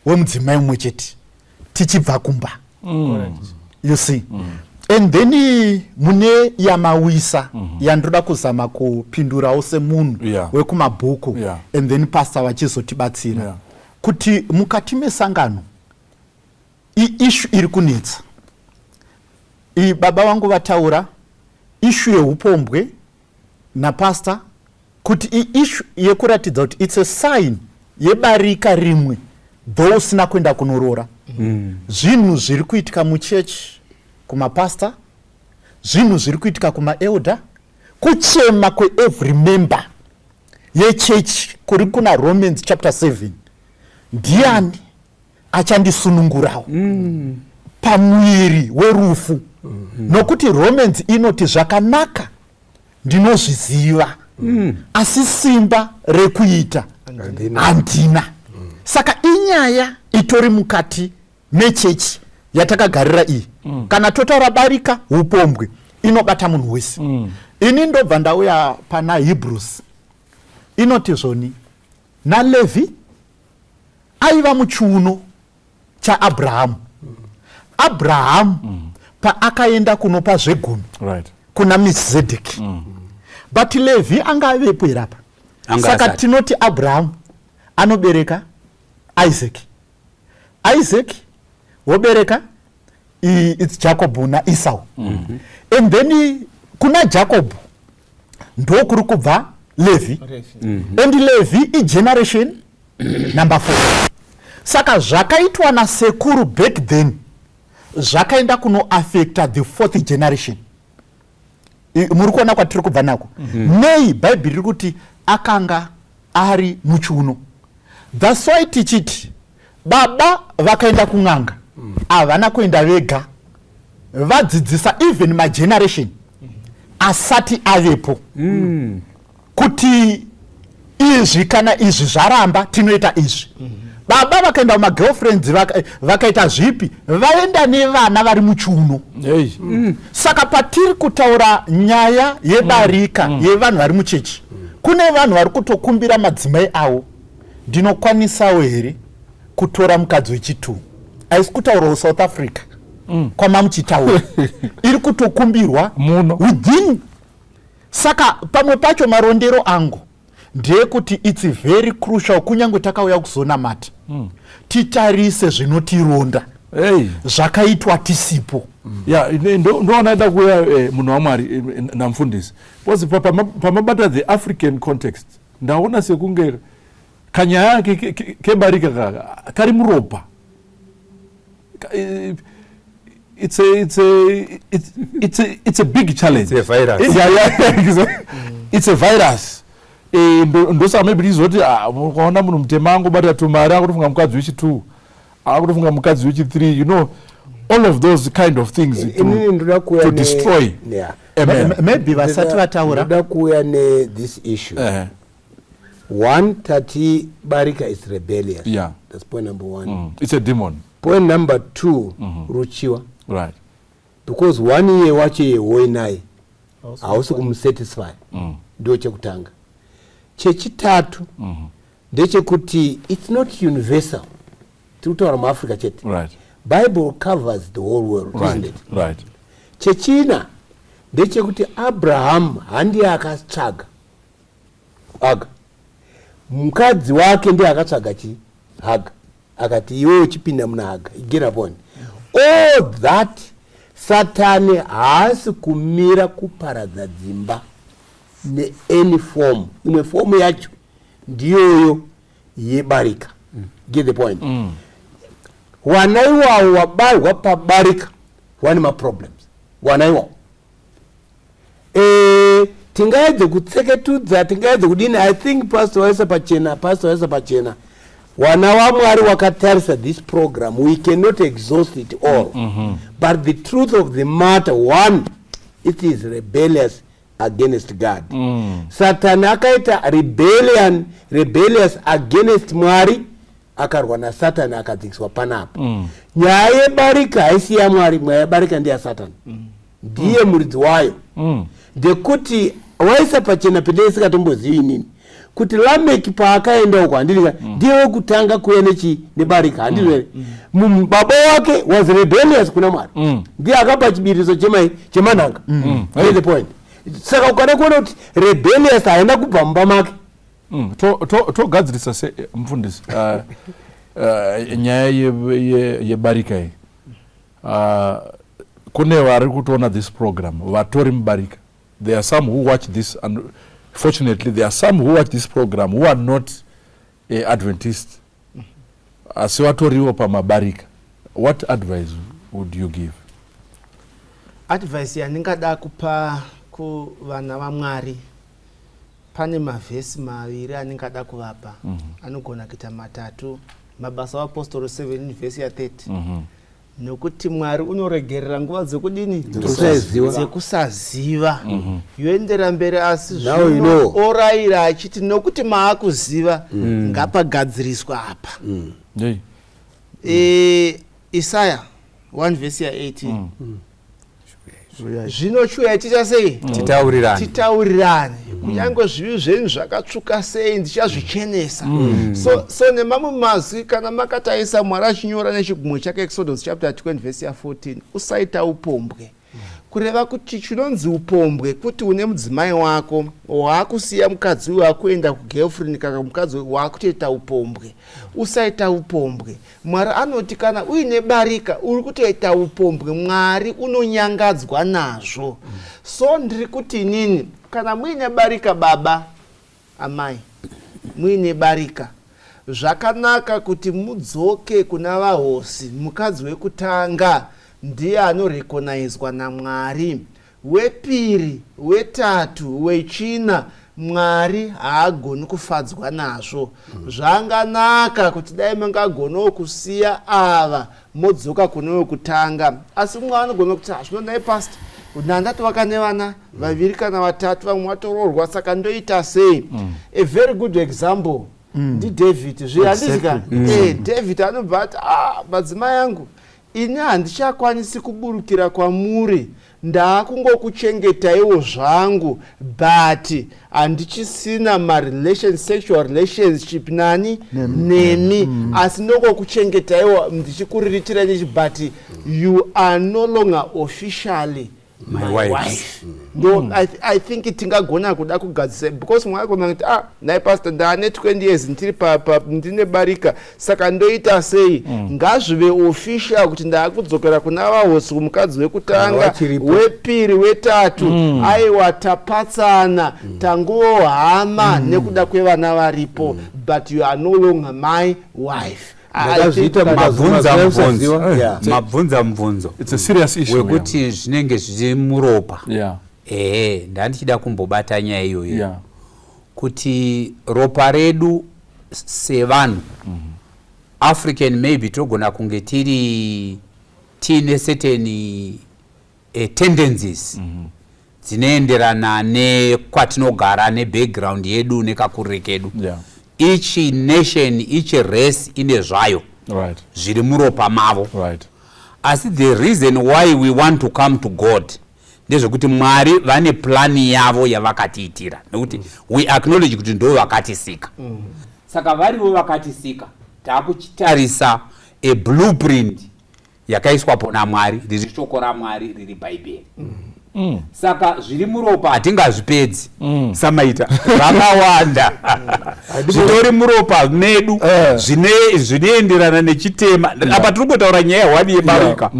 wemudzimai mumwe chete tichibva kumba. You see. And then mune yamawisa yandoda kuzama kupindurawo semunhu wekumabhuku. And then pastor vachizotibatsira kuti mukati mesangano ishu iri kunetsa. Baba vangu vataura ishu yehupombwe napastor kuti ishu yekuratidza kuti it's a sign yebarika rimwe though usina kuenda kunorora. Zvinhu zviri kuitika muchechi kumapastor, zvinhu zviri kuitika kumaelder, kuchema kweevery member yechechi kuri kuna Romans chapter 7. Ndiani achandisunungurawo pamwiri werufu? Nokuti Romans inoti zvakanaka ndinozviziva asi simba rekuita handina. Saka inyaya itori mukati mechechi yatakagarira iyi. Kana totaura barika upombwe inobata munhu wese. Ini ndobva ndauya pana Hebrews inoti zvoni naLevi aiva muchiuno chaAbhrahamu. Abraham paakaenda kunopa zvegumi kuna Melchizedeki. But Levi angavepo irapa. Saka tinoti Abraham anobereka Isaac. Isaac wobereka it's Jacob na Esau. And then kuna Jacob ndokuri kubva Levi. And Levi is generation number 4. Saka zvakaitwa nasekuru back then zvakaenda kuno affecta the 4th generation. Muri kuona kwatiri kubva nako. Nei Bible riri kuti akanga ari muchiuno. That's why tichiti baba vakaenda kun'anga havana kuenda vega, vadzidzisa even mageneration asati avepo kuti izvi kana izvi zvaramba tinoita izvi. Baba vakaenda kumagirlfriends vakaita zvipi, vaenda nevana vari muchiuno. Saka patiri kutaura nyaya yebarika yevanhu vari muchechi, kune vanhu vari kutokumbira madzimai avo, ndinokwanisawo here kutora mukadzi wechitu. Haisi kutaurawo South Africa kwama muchitaura, iri kutokumbirwa within. Saka pamwe pacho marondero angu ndeyekuti it's very crucial, kunyange takauya kuzonamata titarise zvinotironda zvakaitwa tisipo. ndoona ida kuya munhu waMwari namufundisi, because pamabata the African context ndaona sekunge kanyaya kebarika kari muropa. It's a big challenge. It's a virus. It's a virus. Ndosa maybe rizoti ukaona munhu mutema angobata tumari akutofunga mukadzi wechi2 akutofunga mukadzi wechi3, you know, all of those kind of things to destroy. Maybe vasati vataura ndoda kuuya this issue. One, Tati Barika is rebellious. That's point number 1. It's a demon. Point number 2, Ruchiwa. Right. Because 1 year wache yewoinai hausi kumsatisfy. Ndio chekutanga. Chechitatu ndechekuti it's not universal. Tutaura muAfrica chete. Right. Bible covers the whole world, isn't it? Right. Chechina ndechekuti Abraham handi akatsvaga Haga. Mukadzi wake ndiye akatsvaga Haga. Akati iwe uchipinda muna Haga. Get upon. All that Satani haasi kumira kuparadza dzimba ne any form. Imwe form yacho ndiyoyo yebarika. Get the point. Wanaiwa wabarwa pabarika wani ma problems. Wanaiwa. Tingaedze kutseketudza, tingaedze kudini. I think Pastor Waisa Pachena wana waMwari wakatarisa this program. We cannot exhaust it all. But the truth of the matter, one, it is rebellious against God. Satan akaita rebellious against Mwari, akarwa na Satan akadzikiswa panapa. Nyaya yebarika haisi ya Mwari, nyaya yebarika ndiye Satan. Ndiye muridzi wayo. Ndekuti Waisa Pachena pendei sikatombozivi nini kuti Lameki paakaenda uko andilika ndiye kutanga kuya nebarika andizve baba wake was rebellious kuna Mwari, ndiye akapa chibiriso chemanhanga. That's the point. Saka ukada kuona kuti rebellious haenda kubva mumba make. Togadzirisa mufundisi nyaya yebarika iyi, kune vari kutoona this program vatori mubarika. There are some who watch this, and fortunately there are some who watch this program who are not Adventists. Asi vatoriwo pamabarika. What advice would you give? Advice yandingada kupa kuvana vaMwari, pane mavhesi maviri andingada kuvapa. Anogona kuita matatu. Mabasa aPostoli 7 vhesi ya 30. Nokuti Mwari unoregerera nguva dzekudini dzekusaziva. Yoendera mberi asi zvino orayira achiti nokuti maakuziva ngapagadziriswa apa. Isaya 1 vhesi ya 18. Zvino chuya ticha sei? Titaurirane. Kunyange zvivi zvenyu zvakatsvuka sei ndichazvichenesa. So nemamwe mazwi kana makataisa Mwari achinyora nechigumo chake Exodus chapter 20 verse ya 14, usaita upombwe. Kureva kuti chinonzi upombwe kuti une mudzimai wako waakusiya mukadzi wakuenda kugirlfriend kana mukadzi wakutoita upombwe. Usaita upombwe. Mwari anoti kana uine barika uri kutoita upombwe, Mwari unonyangadzwa nazvo. So ndiri kuti nini kana muine barika baba amai muine barika zvakanaka kuti mudzoke kuna vahosi. Mukadzi wekutanga ndiye anorekonaizwa naMwari, wepiri, wetatu, wechina Mwari haagoni kufadzwa nazvo. Zvanganaka kuti dai mangagonawo kusiya ava modzoka kune wekutanga, asi mumwe anogona kuti hazvinonai pastor ndandati wakane vana vaviri kana vatatu vamwe watoroorwa saka ndoita sei? A very good example ndi David. Zvihandizika David anobva ati madzimai angu ini handichakwanisi kuburukira kwamuri, ndaakungokuchengetaiwo zvangu, but handichisina sexual relationship nani nemi, asi ndongokuchengetaiwo ndichikuririchira nichi, but you are no longer officially my wife. No, I think tingagona kuda kugadzisa, because mwagona kuti nai pastor ndane 20 years ndiri ndine barika saka ndoita sei? Ngazvive official kuti ndakudzokera kuna vahosi, mukadzi wekutanga, wepiri, wetatu, aiwa tapatsana, tangowo hama nekuda kwevana varipo, but you are no longer my wife. Mabvunza mubvunzo wekuti zvinenge zviri muropa. Ndandichida kumbobata nyaya iyoyo kuti ropa redu sevanhu African maybe togona kunge tiine certain tendencies dzinoenderana nekwatinogara nebackground yedu nekakurire kedu. Each nation, each race ine zvayo zviri muropa mavo. Asi the reason why we want to come to God ndezvekuti Mwari vane plani yavo yavakatiitira, nekuti we acknowledge kuti ndo vakatisika. Saka varivo vakatisika, takuchitarisa a blueprint yakaiswapo naMwari, riri shoko raMwari, riri Bhaibheri. Saka zviri muropa hatingazvipedzi samaita zvakawanda zvitori muropa medu zvinoenderana nechitema. Apa tiri kutaura nyaya yewani yebarika,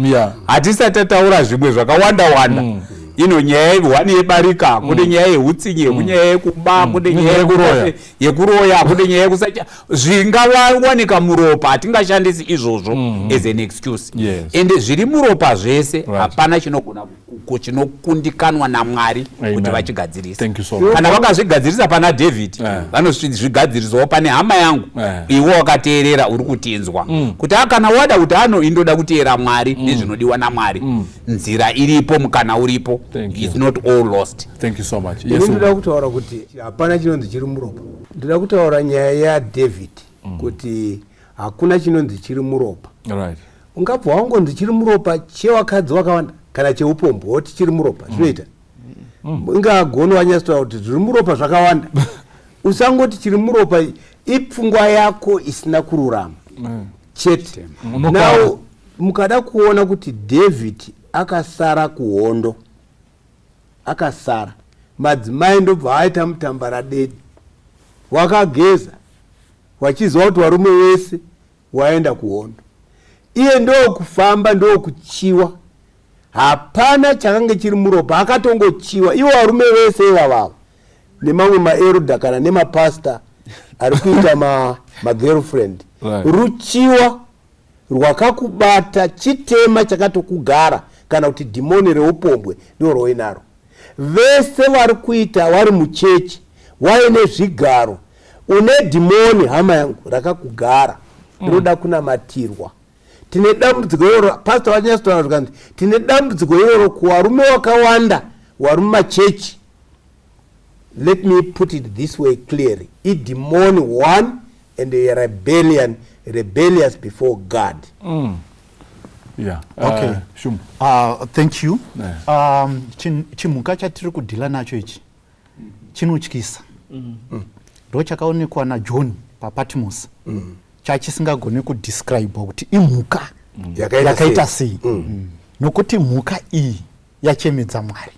hatisati tataura zvimwe zvakawanda-wanda. Ino nyaya yewani yebarika, kune nyaya yeutsinye, kune nyaya yekuba, kune nyaya yekuroya, kune nyaya yekusacha. Zvingawanika muropa hatingashandisi izvozvo as an excuse. Ende zviri muropa zvese hapana chinokundikanwa naMwari kuti vachigadzirisa. Kana vakazvigadzirisa pana David, vanozvigadzirisawo pane hama yangu, iwo wakateerera uri kutinzwa. Kuti kana wada kuti indoda kuteera Mwari nezvinodiwa naMwari, nzira iripo, mukana uripo. It's not all lost. Thank you so much. Ndoda kutaura kuti hapana chinonzi chiri muropa. Ndoda kutaura nyaya yaDavid kuti hakuna chinonzi chiri muropa. Ungabva wangonzi chiri muropa chewakadzi wakawanda kana cheupombo woti chiri muropa zvinoita. Ungagona wanyasitaura kuti zviri muropa zvakawanda. Usangoti chiri muropa ipfungwa yako isina kururama chete. Now mukada kuona kuti David akasara kuhondo, akasara, madzimai ndobva aita mutambaradedi, wakageza wachiziva kuti varume wese waenda kuhondo. Iye ndokufamba, ndokuchiwa, hapana chakanga chiri muropa, akatongochiwa. Ivo varume vese ivavavo nemamwe maerodha kana nemapasta ari kuita magirlfriend, ruchiwa rwakakubata, chitema chakatokugara, kana kuti dhimoni reupombwe ndiro roinaro. Vese vari kuita vari muchechi, waine zvigaro, une dhimoni hama yangu rakakugara, rinoda kunamatirwa. Tine dambudziko iroro, pastor wanyasitaura zvikanzi tine dambudziko iroro kuvarume wakawanda vari mumachechi. Let me put it this way clearly. Demon one and a rebellious before God. Okay. Thank you. Chimuka chatiri kudhila nacho ichi chinotyisa. Ndo chakaonekwa naJohn paPatmos. Chachisingagone kudescribe kuti imhuka yakaita sei. Nokuti mhuka iyi yachemedza Mwari.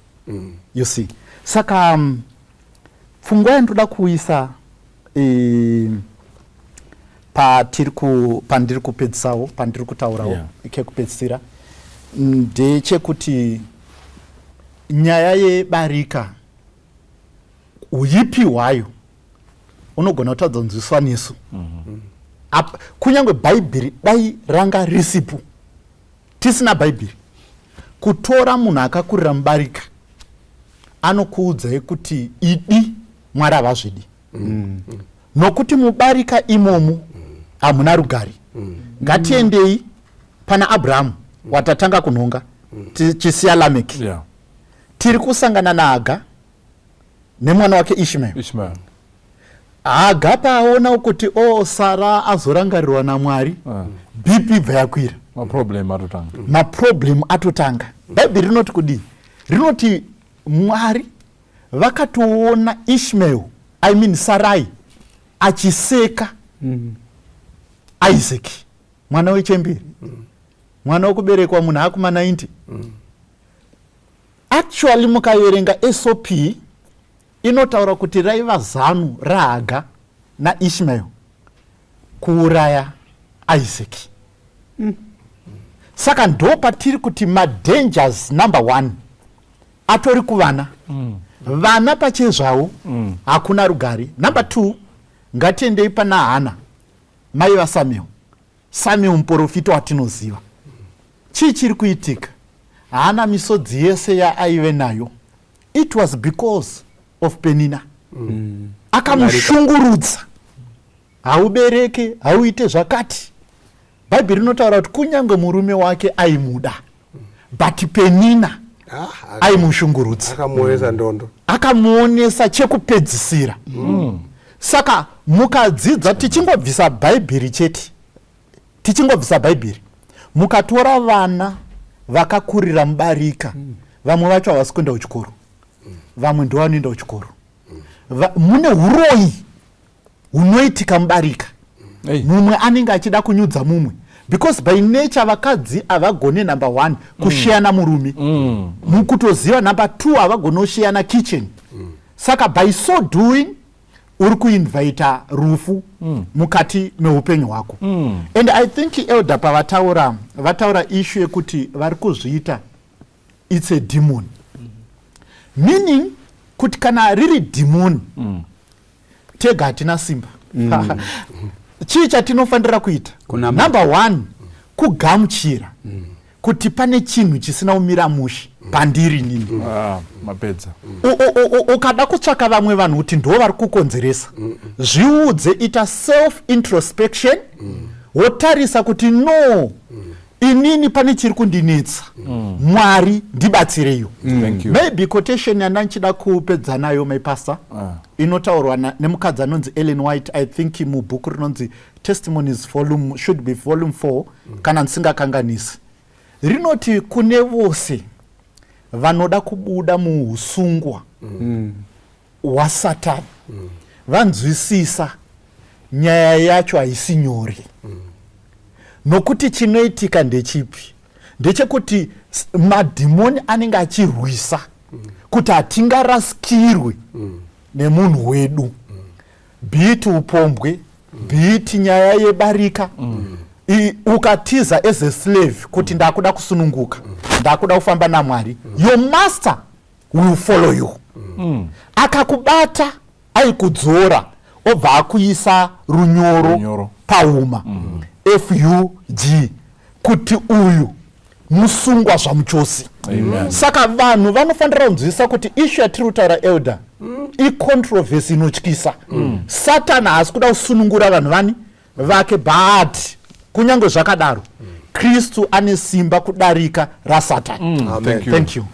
You see. Saka pfungwa yandoda kuisa pandiri kupedzisawo, pandiri kutaurawo ikekupedzisira ndechekuti nyaya yebarika uyipi hwayo unogona kutadza nzwisaniso. Kunyange bhaibheri dai ranga risipo tisina bhaibheri, kutora munhu akakurira mubarika anokuudzai kuti idi Mwari havazvidi. Nokuti mubarika imomo hamuna rugare. Ngatiendei pana Abrahamu watatanga kunhonga chisiya Lameki. Tiri kusangana naHaga nemwana wake Ishmael. Haga paona kuti Sara azorangarirwa naMwari, BP bva yakwira, maproblem atotanga. Bhaibheri rinoti kudii? Rinoti Mwari vakatoona Ishmael, Sarai, achiseka Isaac, mwana wechemberi, mwana wokuberekwa munhu akuma 90. Actually mukaverenga SOP inotaura kuti raiva zano raHaga naIshmael kuuraya Isaac. Saka ndo patiri kuti madangers number 1 atori kuvana. Vana pachezvavo hakuna rugare. Number 2, ngatiendei pana Hana, mai vaSamuel. Samuel muprofita watinoziva. Chii chiri kuitika? Hana misodzi yese yaaive nayo, it was because of Penina. Akamushungurudza, haubereke, hauite zvakati. Bhaibheri rinotaura kuti kunyange murume wake aimuda, but Penina aimushungurudza, akamuonesa chekupedzisira. Saka mukadzidza, tichingobvisa Bhaibheri chete, tichingobvisa Bhaibheri, mukatora vana vakakurira mubarika, vamwe vacho havasi kuenda kuchikoro, vamwe ndo vanoenda kuchikoro. Mune uroyi hunoitika mubarika. Mumwe anenge achida kunyudza mumwe, because by nature vakadzi havagone number 1 kushiyana murume, mukutoziva number 2 havagone kushiyana kitchen. Saka by so doing uri kuinvita rufu mukati meupenyu hwako. And I think elder vataura issue yekuti vari kuzviita it's a demon, meaning kuti kana riri demon tega hatina simba. Chii chatinofanira kuita? Number 1, kugamuchira kuti pane chinhu chisina kumira mushe pandiri nini. Mapedza. Ukada kutsvaka vamwe vanhu kuti ndo vari kukonzeresa, zviudze, ita self introspection, wotarisa kuti no, inini pane chiri kundinetsa, Mwari ndibatsireyo. Maybe quotation yandanchida kupedza nayo my pastor inotaurwa nemukadzi anonzi Ellen White, I think mubhuku rinonzi Testimonies should be volume 4 kana ndisingakanganisi. Rinoti kune vose vanoda kubuda muusungwa hwaSatani, vanzwisisa nyaya yacho haisi nyore. Nokuti chinoitika ndechipi? Ndechekuti madhimoni anenge achirwisa kuti hatingarasikirwe nemunhu wedu, bhiti upombwe, bhiti nyaya yebarika. Ukatiza as a slave kuti ndakuda kusununguka, ndakuda kufamba naMwari, your master will follow you. Akakubata aikudzora, obva akuisa runyoro pauma, FUG, kuti uyu musungwa zvamuchosi. Saka vanhu vanofanira kunzwisisa kuti issue yatiri kutaura elder icontroversy inotyisa. Satani haasi kuda kusunungura vanhu vake, but kunyange zvakadaro Kristu ane simba kudarika raSatani. Thank you.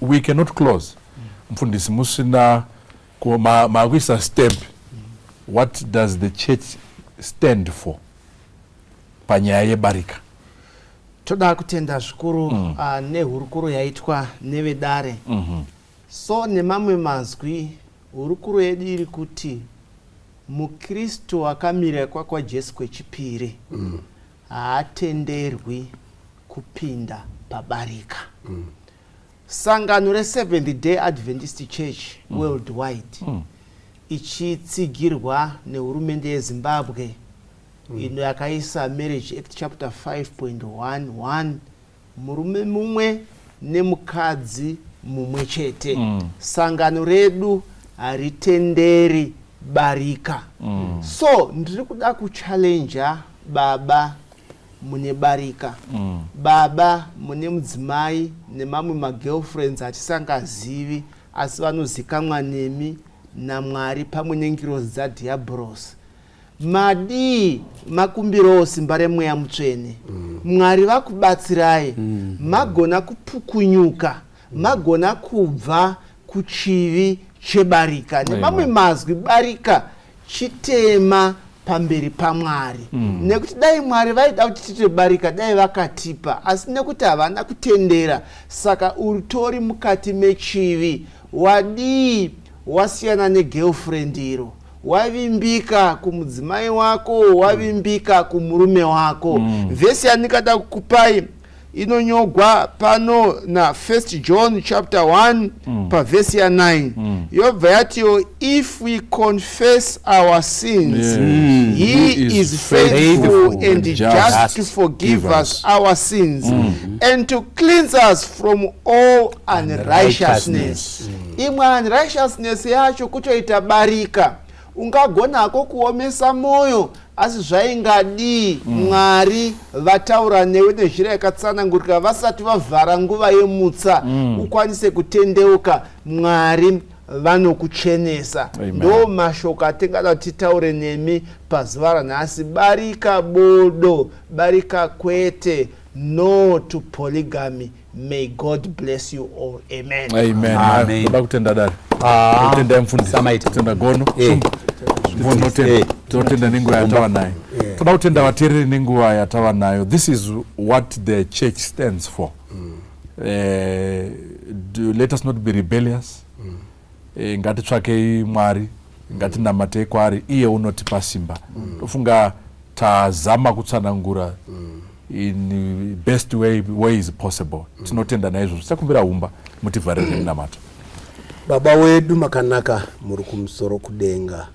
We cannot close. Mfundisi musina makuisa stamp. What does the church stand for panyaya yebarika? Toda kutenda zvikuru nehurukuro yaitwa nevedare. So nemamwe mazwi hurukuro yedu iri kuti muKristu akamira kwa Jesu kwechipiri haatenderwi kupinda pabarika. Sangano re-Seventh Day Adventist Church worldwide ichitsigirwa nehurumende yeZimbabwe ino yakaisa Marriage Act chapter 5.11, murume mumwe nemukadzi mumwe chete. Sangano redu haritenderi barika. So ndiri kuda kuchallenja baba mune barika, baba mune mudzimai nemamwe magirlfriends atisangazivi asi vanozikamwa nemi naMwari pamwe nengirozi dzadiabhorosi. Madii makumbiro simba remweya mutsvene, Mwari vakubatsirai, magona kupukunyuka, magona kubva kuchivi chebarika. Nemamwe mazwi barika chitema pamberi paMwari. Nekuti dai Mwari vaida kuti tite barika dai vakatipa, asi nekuti havana kutendera, saka uritori mukati mechivi. Wadii wasiyana negirlfriend iro, wavimbika kumudzimai wako, wavimbika kumurume wako. Vhesi yanikada kukupai inonyogwa pano na 1 John chapter 1 pa vhesi ya 9. Yobva yatiyo, if we confess our sins, he is faithful and just to forgive us our sins and to cleanse us from all unrighteousness. Imwe unrighteousness yacho kutoita barika. Ungagonako kuomesa moyo, asi zvaingadii Mwari vataura newe nezhira yakatsanangurika vasati vavhara nguva yemutsa, ukwanise kutendeuka, Mwari vanokuchenesa. Ndo mashoko atingada titaure nemi pazuva ranhasi. Barika bodo, barika kwete, no to polygamy. May God bless you all. Amen. Amen. Amen. Toda kutenda dali. Kutenda mfundisi. Kutenda gono. Totenda nenguva yatawa nayo. Toda kutenda vateereri nenguva yatawa nayo. This is what the church stands for. Let us not be rebellious. Ngatitsvakei Mwari, ngatinamatei kwaari, iye unotipa simba. Tofunga tazama kutsanangura in the best ways possible. Tinotenda naizvo. Tisakumbira umba mutivharire nemunamata. Baba wedu makanaka muri kumusoro kudenga,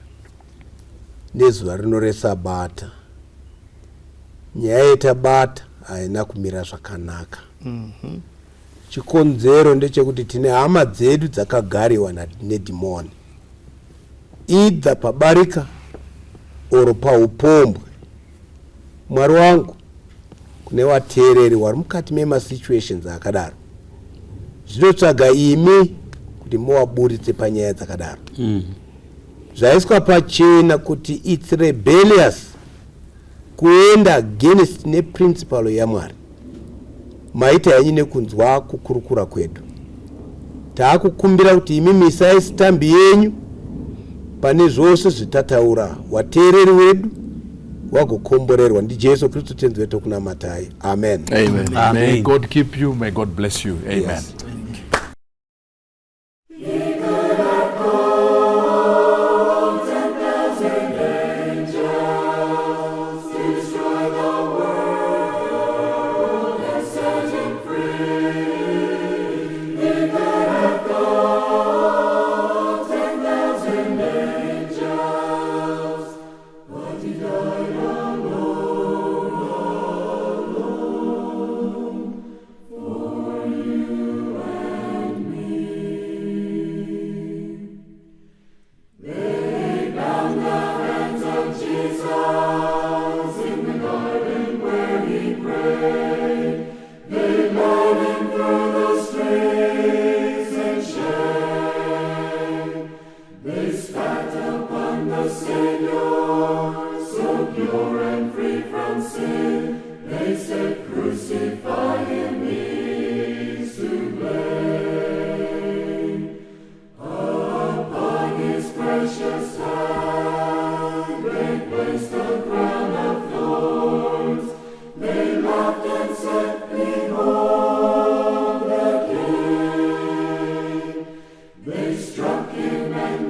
nezuva rino reSabata, nyaya yetabata haina kumira zvakanaka. Chikonzero ndechekuti tine hama dzedu dzakagariwa nedhimoni, idza pabarika oro paupombwe. Mwari wangu, kune vateereri vari mukati memasituations akadaro, zvinotsvaga imi kuti muvaburitse panyaya dzakadaro. Zvaiswa pachena kuti it's rebellious kuenda against neprincipal yaMwari. Maita yanyi nekunzwa kukurukura kwedu. Taakukumbira kuti imi misai sitambi yenyu pane zvose zvitataura wateereri wedu wagokomborerwa ndiJesu Kristu tenzi wetu kunamatai. Amen. Amen. May God keep you. May God bless you. Amen. Yes.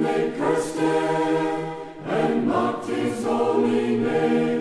They cursed him and mocked his holy name.